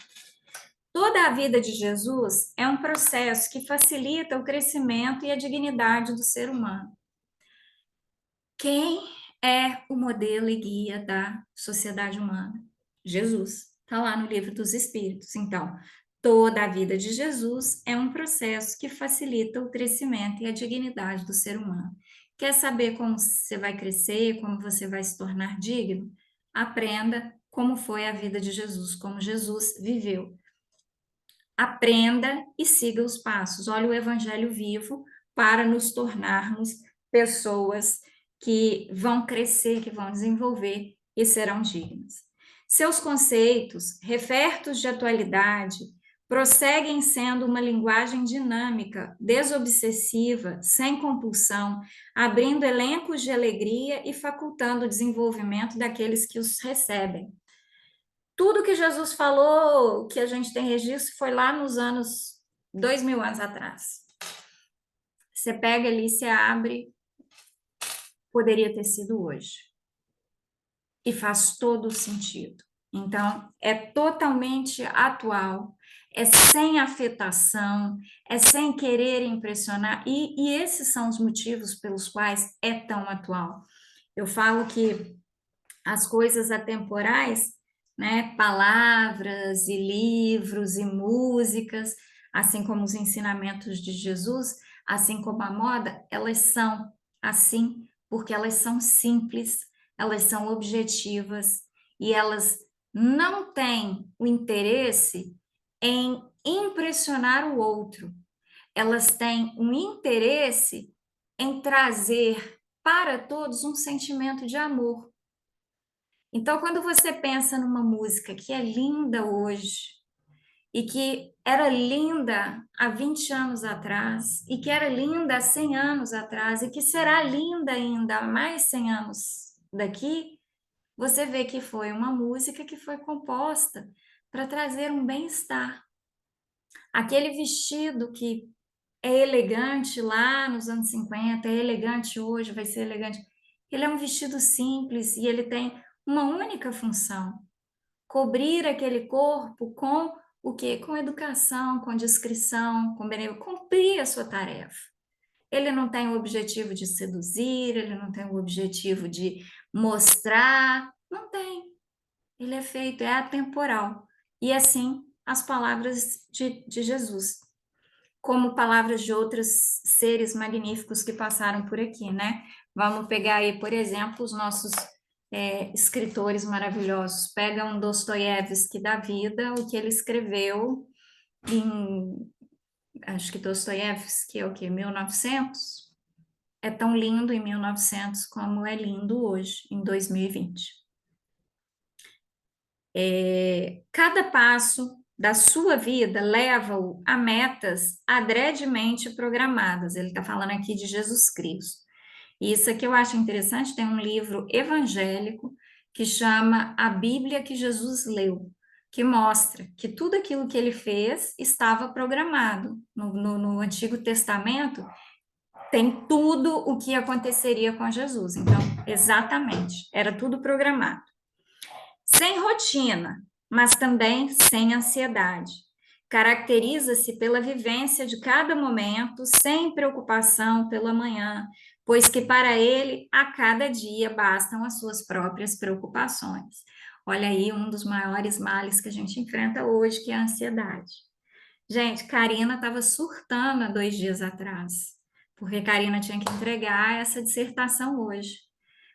Toda a vida de Jesus é um processo que facilita o crescimento e a dignidade do ser humano. Quem é o modelo e guia da sociedade humana? Jesus. Está lá no livro dos Espíritos. Então, toda a vida de Jesus é um processo que facilita o crescimento e a dignidade do ser humano. Quer saber como você vai crescer, como você vai se tornar digno? Aprenda como foi a vida de Jesus, como Jesus viveu. Aprenda e siga os passos. Olha o Evangelho vivo para nos tornarmos pessoas que vão crescer, que vão desenvolver e serão dignas. Seus conceitos, refertos de atualidade, prosseguem sendo uma linguagem dinâmica, desobsessiva, sem compulsão, abrindo elencos de alegria e facultando o desenvolvimento daqueles que os recebem. Tudo que Jesus falou, que a gente tem registro, foi lá nos anos 2000 anos atrás. Você pega ali, você abre, poderia ter sido hoje. E faz todo o sentido. Então, é totalmente atual, é sem afetação, é sem querer impressionar, e esses são os motivos pelos quais é tão atual. Eu falo que as coisas atemporais, né, palavras e livros e músicas, assim como os ensinamentos de Jesus, assim como a moda, elas são assim porque elas são simples, elas são objetivas e elas não têm o interesse em impressionar o outro. Elas têm um interesse em trazer para todos um sentimento de amor. Então, quando você pensa numa música que é linda hoje, e que era linda há 20 anos atrás, e que era linda há 100 anos atrás, e que será linda ainda há mais 100 anos daqui, você vê que foi uma música que foi composta para trazer um bem-estar. Aquele vestido que é elegante lá nos anos 50, é elegante hoje, vai ser elegante. Ele é um vestido simples e ele tem uma única função: cobrir aquele corpo com o quê? Com educação, com discrição, com benevolência, cumprir a sua tarefa. Ele não tem o objetivo de seduzir, ele não tem o objetivo de mostrar, não tem. Ele é feito, é atemporal. E assim, as palavras de Jesus, como palavras de outros seres magníficos que passaram por aqui, né? Vamos pegar aí, por exemplo, os nossos escritores maravilhosos. Pega um Dostoiévski da vida, o que ele escreveu em, acho que Dostoiévski é o quê? 1900? É tão lindo em 1900 como é lindo hoje, em 2020. Cada passo da sua vida leva-o a metas adredemente programadas. Ele está falando aqui de Jesus Cristo. E isso aqui eu acho interessante, tem um livro evangélico que chama A Bíblia que Jesus Leu, que mostra que tudo aquilo que ele fez estava programado. No Antigo Testamento tem tudo o que aconteceria com Jesus. Então, exatamente, era tudo programado. Sem rotina, mas também sem ansiedade. Caracteriza-se pela vivência de cada momento, sem preocupação pelo amanhã, pois que para ele, a cada dia, bastam as suas próprias preocupações. Olha aí um dos maiores males que a gente enfrenta hoje, que é a ansiedade. Gente, Karina estava surtando há 2 dias atrás, porque Karina tinha que entregar essa dissertação hoje,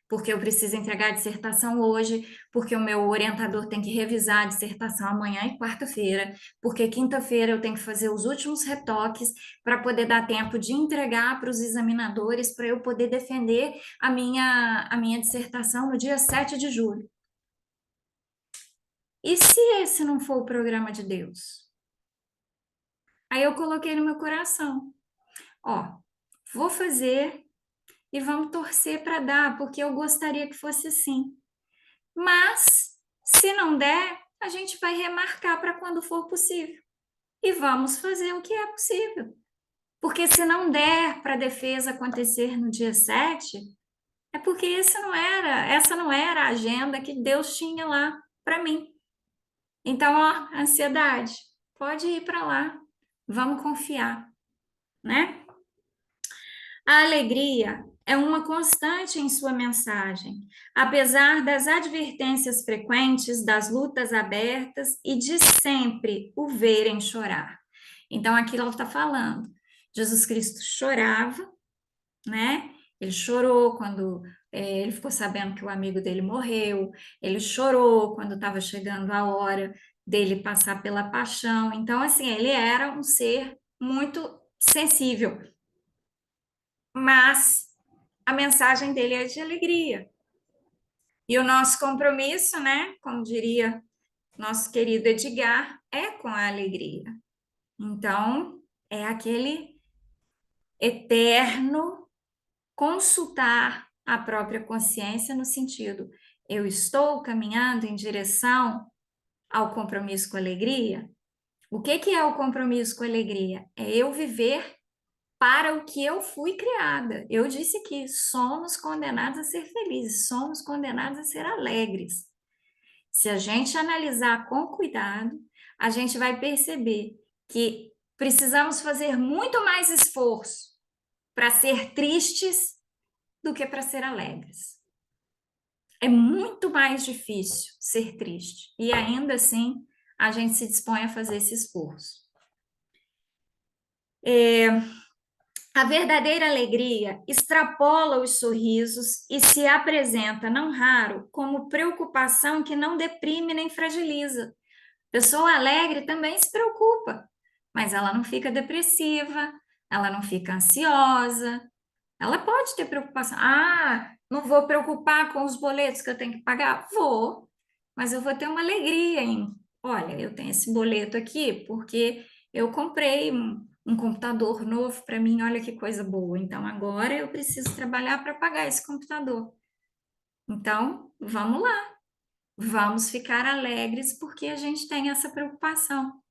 porque eu preciso entregar a dissertação hoje, porque o meu orientador tem que revisar a dissertação amanhã e quarta-feira, porque quinta-feira eu tenho que fazer os últimos retoques para poder dar tempo de entregar para os examinadores, para eu poder defender a minha dissertação no dia 7 de julho. E se esse não for o programa de Deus? Aí eu coloquei no meu coração, ó, vou fazer e vamos torcer para dar, porque eu gostaria que fosse assim. Mas, se não der, a gente vai remarcar para quando for possível. E vamos fazer o que é possível. Porque se não der para a defesa acontecer no dia 7, é porque essa não era a agenda que Deus tinha lá para mim. Então, ó, ansiedade, pode ir para lá. Vamos confiar, né? A alegria é uma constante em sua mensagem, apesar das advertências frequentes, das lutas abertas e de sempre o verem chorar. Então, aqui ela está falando. Jesus Cristo chorava, né? Ele chorou quando ele ficou sabendo que o amigo dele morreu, ele chorou quando estava chegando a hora dele passar pela paixão. Então, assim, ele era um ser muito sensível, mas a mensagem dele é de alegria. E o nosso compromisso, né, como diria nosso querido Edgar, é com a alegria. Então, é aquele eterno consultar a própria consciência no sentido, eu estou caminhando em direção ao compromisso com a alegria? O que que é o compromisso com a alegria? É eu viver para o que eu fui criada. Eu disse que somos condenados a ser felizes, somos condenados a ser alegres. Se a gente analisar com cuidado, a gente vai perceber que precisamos fazer muito mais esforço para ser tristes do que para ser alegres. É muito mais difícil ser triste e ainda assim a gente se dispõe a fazer esse esforço. A verdadeira alegria extrapola os sorrisos e se apresenta, não raro, como preocupação que não deprime nem fragiliza. Pessoa alegre também se preocupa, mas ela não fica depressiva, ela não fica ansiosa, ela pode ter preocupação. Ah, não vou preocupar com os boletos que eu tenho que pagar? Vou, mas eu vou ter uma alegria em, olha, eu tenho esse boleto aqui porque eu comprei um computador novo para mim, olha que coisa boa. Então agora eu preciso trabalhar para pagar esse computador. Então, vamos lá, vamos ficar alegres porque a gente tem essa preocupação.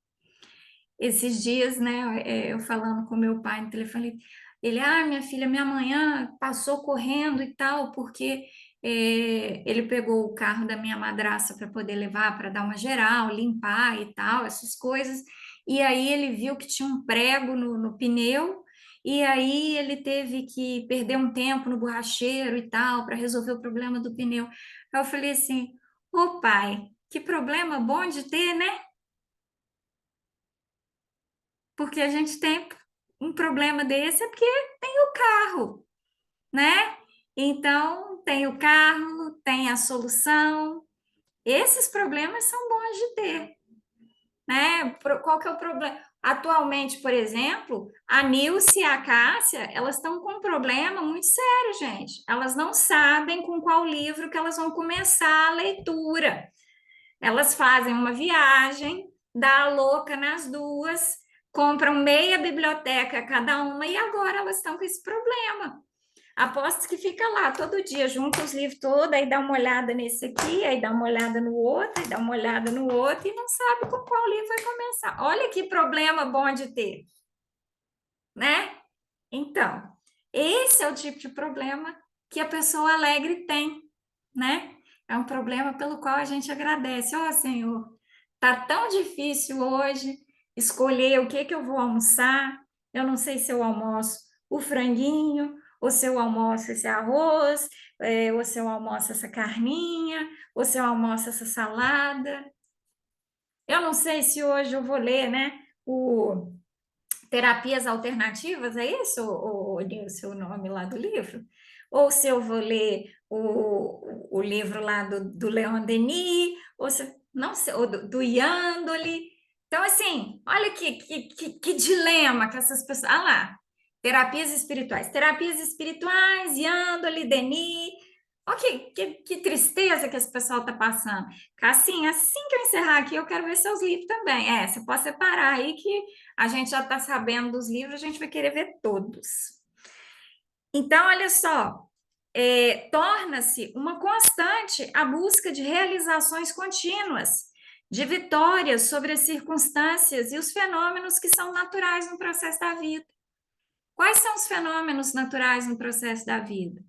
Esses dias, né, eu falando com meu pai no telefone, ele, minha filha, minha manhã passou correndo e tal, porque ele pegou o carro da minha madrasta para poder levar, para dar uma geral, limpar e tal, essas coisas, e aí ele viu que tinha um prego no pneu, e aí ele teve que perder um tempo no borracheiro e tal, para resolver o problema do pneu. Aí eu falei assim, ô pai, que problema bom de ter, né? Porque a gente tem um problema desse é porque tem o carro, né? Então, tem o carro, tem a solução. Esses problemas são bons de ter, né? Qual que é o problema? Atualmente, por exemplo, a Nilce e a Cássia, elas estão com um problema muito sério, gente. Elas não sabem com qual livro que elas vão começar a leitura. Elas fazem uma viagem, dá a louca nas duas, compram meia biblioteca cada uma e agora elas estão com esse problema. Aposto que fica lá todo dia, junta os livros todos, aí dá uma olhada nesse aqui, aí dá uma olhada no outro, aí dá uma olhada no outro e não sabe com qual livro vai começar. Olha que problema bom de ter, né? Então, esse é o tipo de problema que a pessoa alegre tem, né? É um problema pelo qual a gente agradece. Ó, Senhor, tá tão difícil hoje escolher o que que eu vou almoçar. Eu não sei se eu almoço o franguinho, ou se eu almoço esse arroz, ou se eu almoço essa carninha, ou se eu almoço essa salada. Eu não sei se hoje eu vou ler, né? O Terapias Alternativas, é isso, o seu nome lá do livro? Ou se eu vou ler o livro lá do Leon Denis, ou se, não sei, ou do Yandoli. Então, assim, olha que dilema que essas pessoas. Ah lá, terapias espirituais, Yandoli, Denis. Olha que tristeza que esse pessoal está passando. Assim que eu encerrar aqui, eu quero ver seus livros também. Você pode separar aí que a gente já está sabendo dos livros, a gente vai querer ver todos. Então, olha só, torna-se uma constante a busca de realizações contínuas, de vitórias sobre as circunstâncias e os fenômenos que são naturais no processo da vida. Quais são os fenômenos naturais no processo da vida?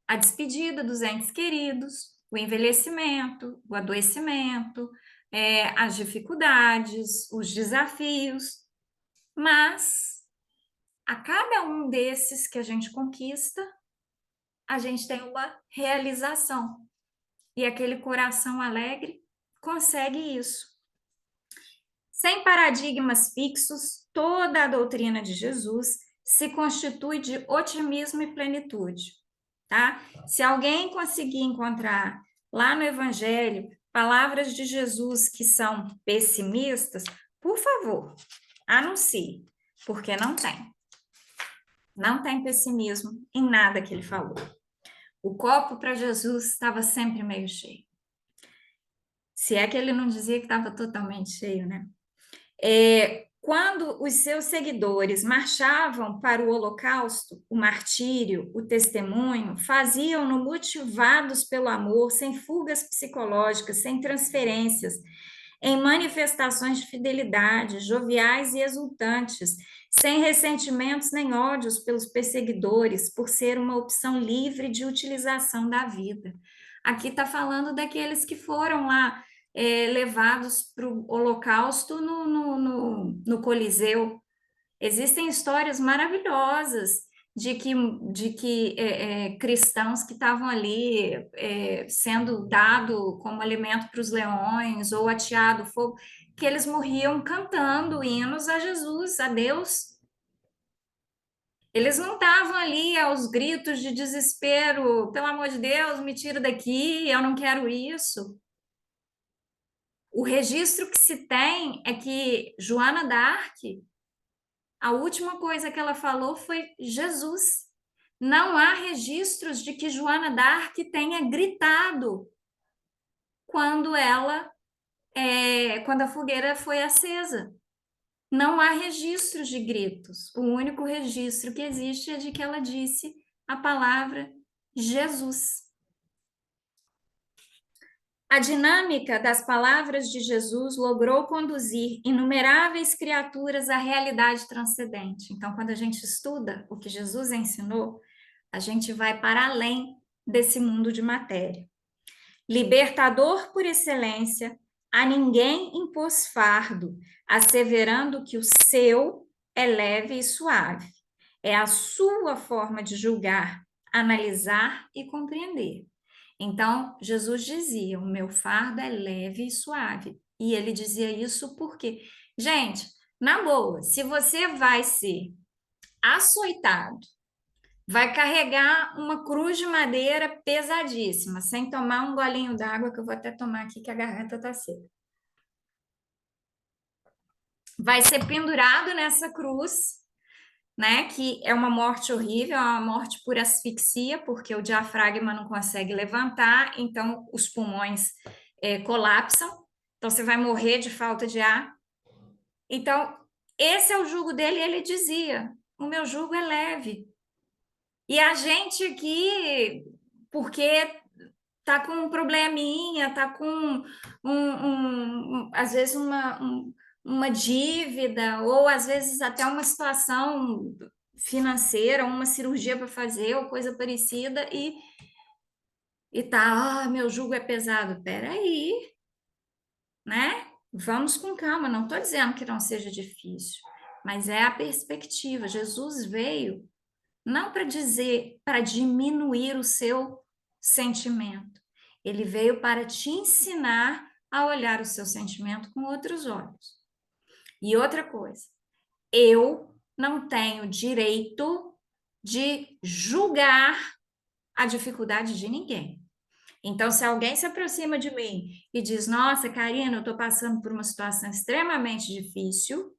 A despedida dos entes queridos, o envelhecimento, o adoecimento, as dificuldades, os desafios, mas a cada um desses que a gente conquista, a gente tem uma realização. E aquele coração alegre consegue isso. Sem paradigmas fixos, toda a doutrina de Jesus se constitui de otimismo e plenitude, tá? Se alguém conseguir encontrar lá no Evangelho palavras de Jesus que são pessimistas, por favor, anuncie, porque não tem. Não tem pessimismo em nada que ele falou. O copo para Jesus estava sempre meio cheio. Se é que ele não dizia que estava totalmente cheio, né? Quando os seus seguidores marchavam para o holocausto, o martírio, o testemunho, faziam-no motivados pelo amor, sem fugas psicológicas, sem transferências, em manifestações de fidelidade, joviais e exultantes, sem ressentimentos nem ódios pelos perseguidores, por ser uma opção livre de utilização da vida. Aqui está falando daqueles que foram lá levados para o Holocausto no Coliseu. Existem histórias maravilhosas de que cristãos que estavam ali sendo dado como alimento para os leões ou ateado fogo, que eles morriam cantando hinos a Jesus, a Deus. Eles não estavam ali aos gritos de desespero, pelo amor de Deus, me tira daqui, eu não quero isso. O registro que se tem é que Joana d'Arc, a última coisa que ela falou foi Jesus. Não há registros de que Joana d'Arc tenha gritado quando quando a fogueira foi acesa. Não há registros de gritos. O único registro que existe é de que ela disse a palavra Jesus. A dinâmica das palavras de Jesus logrou conduzir inumeráveis criaturas à realidade transcendente. Então, quando a gente estuda o que Jesus ensinou, a gente vai para além desse mundo de matéria. Libertador por excelência, a ninguém impôs fardo, asseverando que o seu é leve e suave. É a sua forma de julgar, analisar e compreender. Então, Jesus dizia: o meu fardo é leve e suave. E ele dizia isso porque, gente, na boa, se você vai ser açoitado, vai carregar uma cruz de madeira pesadíssima, sem tomar um golinho d'água, que eu vou até tomar aqui, que a garganta tá seca. Vai ser pendurado nessa cruz, né? Que é uma morte horrível, é uma morte por asfixia, porque o diafragma não consegue levantar, então os pulmões colapsam, então você vai morrer de falta de ar. Então, esse é o jugo dele, e ele dizia: o meu jugo é leve. E a gente aqui, porque tá com um probleminha, tá com às vezes uma dívida, ou às vezes até uma situação financeira, uma cirurgia para fazer, ou coisa parecida, e tá, meu jugo é pesado. Peraí, né? Vamos com calma, não estou dizendo que não seja difícil, mas é a perspectiva. Jesus veio não para dizer, para diminuir o seu sentimento. Ele veio para te ensinar a olhar o seu sentimento com outros olhos. E outra coisa, eu não tenho direito de julgar a dificuldade de ninguém. Então, se alguém se aproxima de mim e diz: Nossa, Karina, eu estou passando por uma situação extremamente difícil,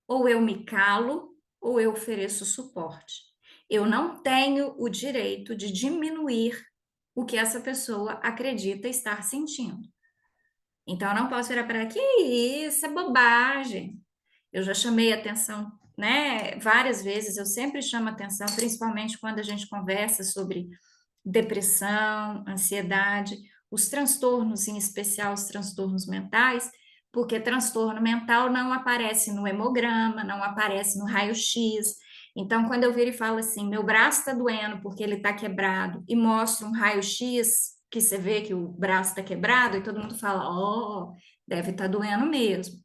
ou eu me calo, ou eu ofereço suporte. Eu não tenho o direito de diminuir o que essa pessoa acredita estar sentindo. Então, eu não posso virar para ela: que isso, é bobagem. Eu já chamei atenção, né? Várias vezes, eu sempre chamo atenção, principalmente quando a gente conversa sobre depressão, ansiedade, os transtornos, em especial os transtornos mentais, porque transtorno mental não aparece no hemograma, não aparece no raio-x. Então, quando eu viro e falo assim, meu braço está doendo porque ele está quebrado, e mostro um raio-x, que você vê que o braço está quebrado, e todo mundo fala: oh, deve estar doendo mesmo.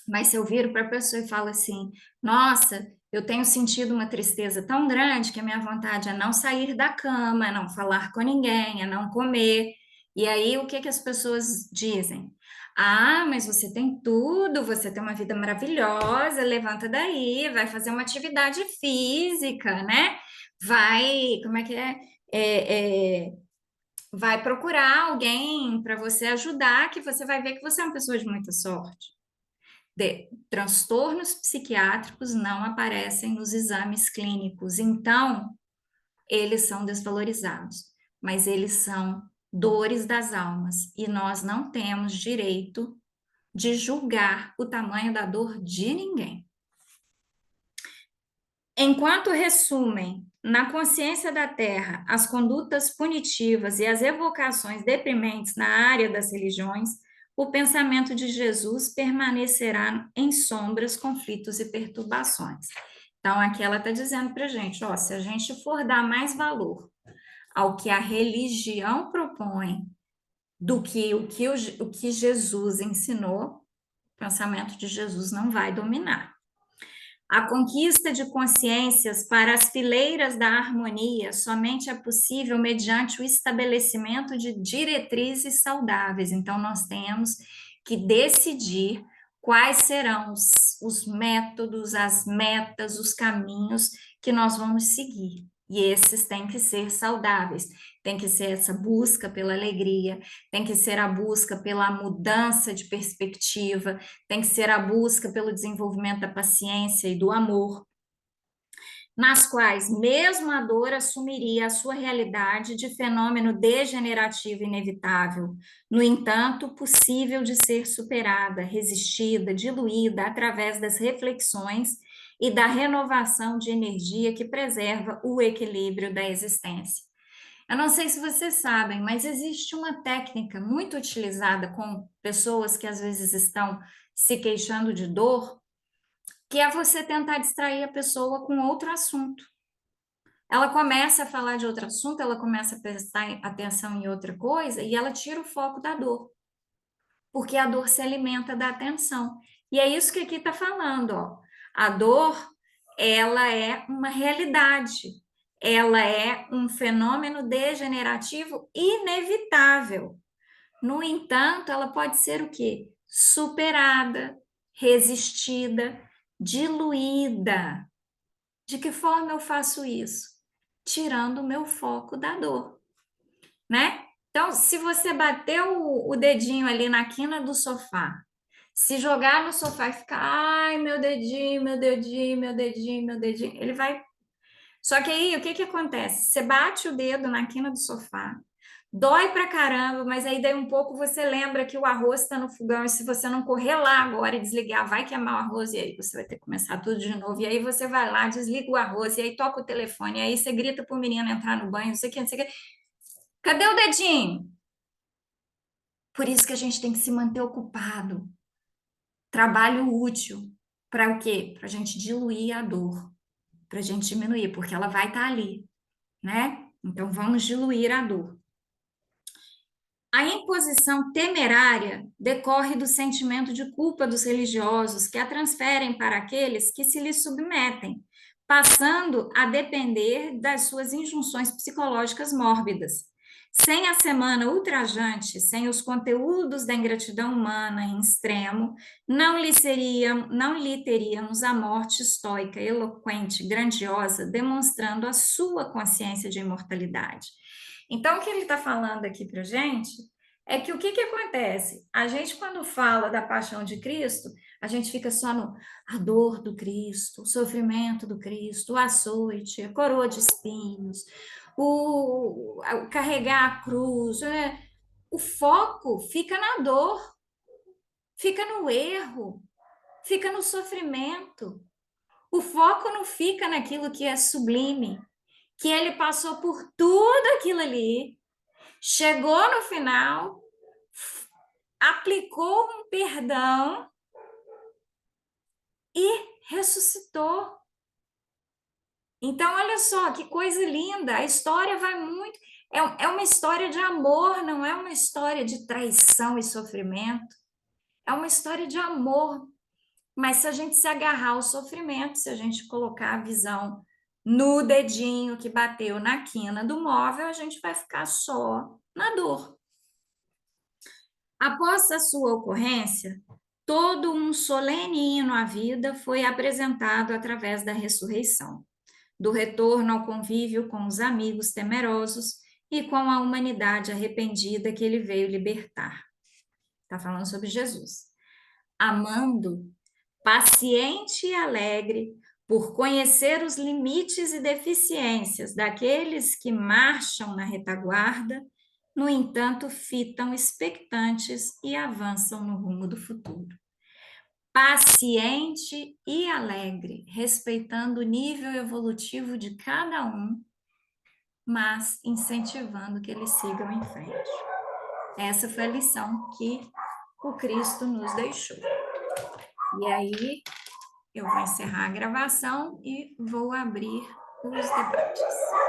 Mas se eu viro para a pessoa e falo assim: nossa, eu tenho sentido uma tristeza tão grande que a minha vontade é não sair da cama, é não falar com ninguém, é não comer. E aí, o que que as pessoas dizem? Ah, mas você tem tudo, você tem uma vida maravilhosa, levanta daí, vai fazer uma atividade física, né? Vai, como é que é? Vai procurar alguém para você ajudar, que você vai ver que você é uma pessoa de muita sorte. Transtornos psiquiátricos não aparecem nos exames clínicos, então eles são desvalorizados, mas eles são dores das almas e nós não temos direito de julgar o tamanho da dor de ninguém. Enquanto ressumem na consciência da Terra as condutas punitivas e as evocações deprimentes na área das religiões, o pensamento de Jesus permanecerá em sombras, conflitos e perturbações. Então, aqui ela está dizendo para a gente: ó, se a gente for dar mais valor ao que a religião propõe do que o que Jesus ensinou, o pensamento de Jesus não vai dominar. A conquista de consciências para as fileiras da harmonia somente é possível mediante o estabelecimento de diretrizes saudáveis. Então, nós temos que decidir quais serão os métodos, as metas, os caminhos que nós vamos seguir. E esses têm que ser saudáveis, tem que ser essa busca pela alegria, tem que ser a busca pela mudança de perspectiva, tem que ser a busca pelo desenvolvimento da paciência e do amor, nas quais mesmo a dor assumiria a sua realidade de fenômeno degenerativo inevitável, no entanto, possível de ser superada, resistida, diluída através das reflexões e da renovação de energia que preserva o equilíbrio da existência. Eu não sei se vocês sabem, mas existe uma técnica muito utilizada com pessoas que às vezes estão se queixando de dor, que é você tentar distrair a pessoa com outro assunto. Ela começa a falar de outro assunto, ela começa a prestar atenção em outra coisa e ela tira o foco da dor, porque a dor se alimenta da atenção. E é isso que aqui está falando, ó. A dor, ela é uma realidade, ela é um fenômeno degenerativo inevitável. No entanto, ela pode ser o quê? Superada, resistida, diluída. De que forma eu faço isso? Tirando o meu foco da dor, né? Então, se você bater o dedinho ali na quina do sofá, se jogar no sofá e ficar, ai, meu dedinho, meu dedinho, meu dedinho, meu dedinho, ele vai. Só que aí, o que que acontece? Você bate o dedo na quina do sofá, dói pra caramba, mas aí daí um pouco você lembra que o arroz está no fogão e se você não correr lá agora e desligar, vai queimar o arroz e aí você vai ter que começar tudo de novo. E aí você vai lá, desliga o arroz e aí toca o telefone, e aí você grita pro menino entrar no banho, não sei o que, não sei o que. Cadê o dedinho? Por isso que a gente tem que se manter ocupado. Trabalho útil. Para o quê? Para a gente diluir a dor, para a gente diminuir, porque ela vai estar ali, né? Então vamos diluir a dor. A imposição temerária decorre do sentimento de culpa dos religiosos que a transferem para aqueles que se lhes submetem, passando a depender das suas injunções psicológicas mórbidas. Sem a semana ultrajante, sem os conteúdos da ingratidão humana em extremo, não lhe teríamos a morte estoica, eloquente, grandiosa, demonstrando a sua consciência de imortalidade. Então, o que ele está falando aqui para gente é que o que acontece? A gente, quando fala da paixão de Cristo, a gente fica só no a dor do Cristo, o sofrimento do Cristo, o açoite, a coroa de espinhos, o carregar a cruz. O foco fica na dor, fica no erro, fica no sofrimento. O foco não fica naquilo que é sublime, que ele passou por tudo aquilo ali, chegou no final, aplicou um perdão e ressuscitou. Então, olha só que coisa linda. A história vai muito. É uma história de amor, não é uma história de traição e sofrimento. É uma história de amor. Mas se a gente se agarrar ao sofrimento, se a gente colocar a visão no dedinho que bateu na quina do móvel, a gente vai ficar só na dor. Após a sua ocorrência, todo um solene hino à vida foi apresentado através da ressurreição, do retorno ao convívio com os amigos temerosos e com a humanidade arrependida que ele veio libertar. Está falando sobre Jesus. Amando, paciente e alegre, por conhecer os limites e deficiências daqueles que marcham na retaguarda, no entanto, fitam expectantes e avançam no rumo do futuro. Paciente e alegre, respeitando o nível evolutivo de cada um, mas incentivando que eles sigam em frente. Essa foi a lição que o Cristo nos deixou. E aí, eu vou encerrar a gravação e vou abrir os debates.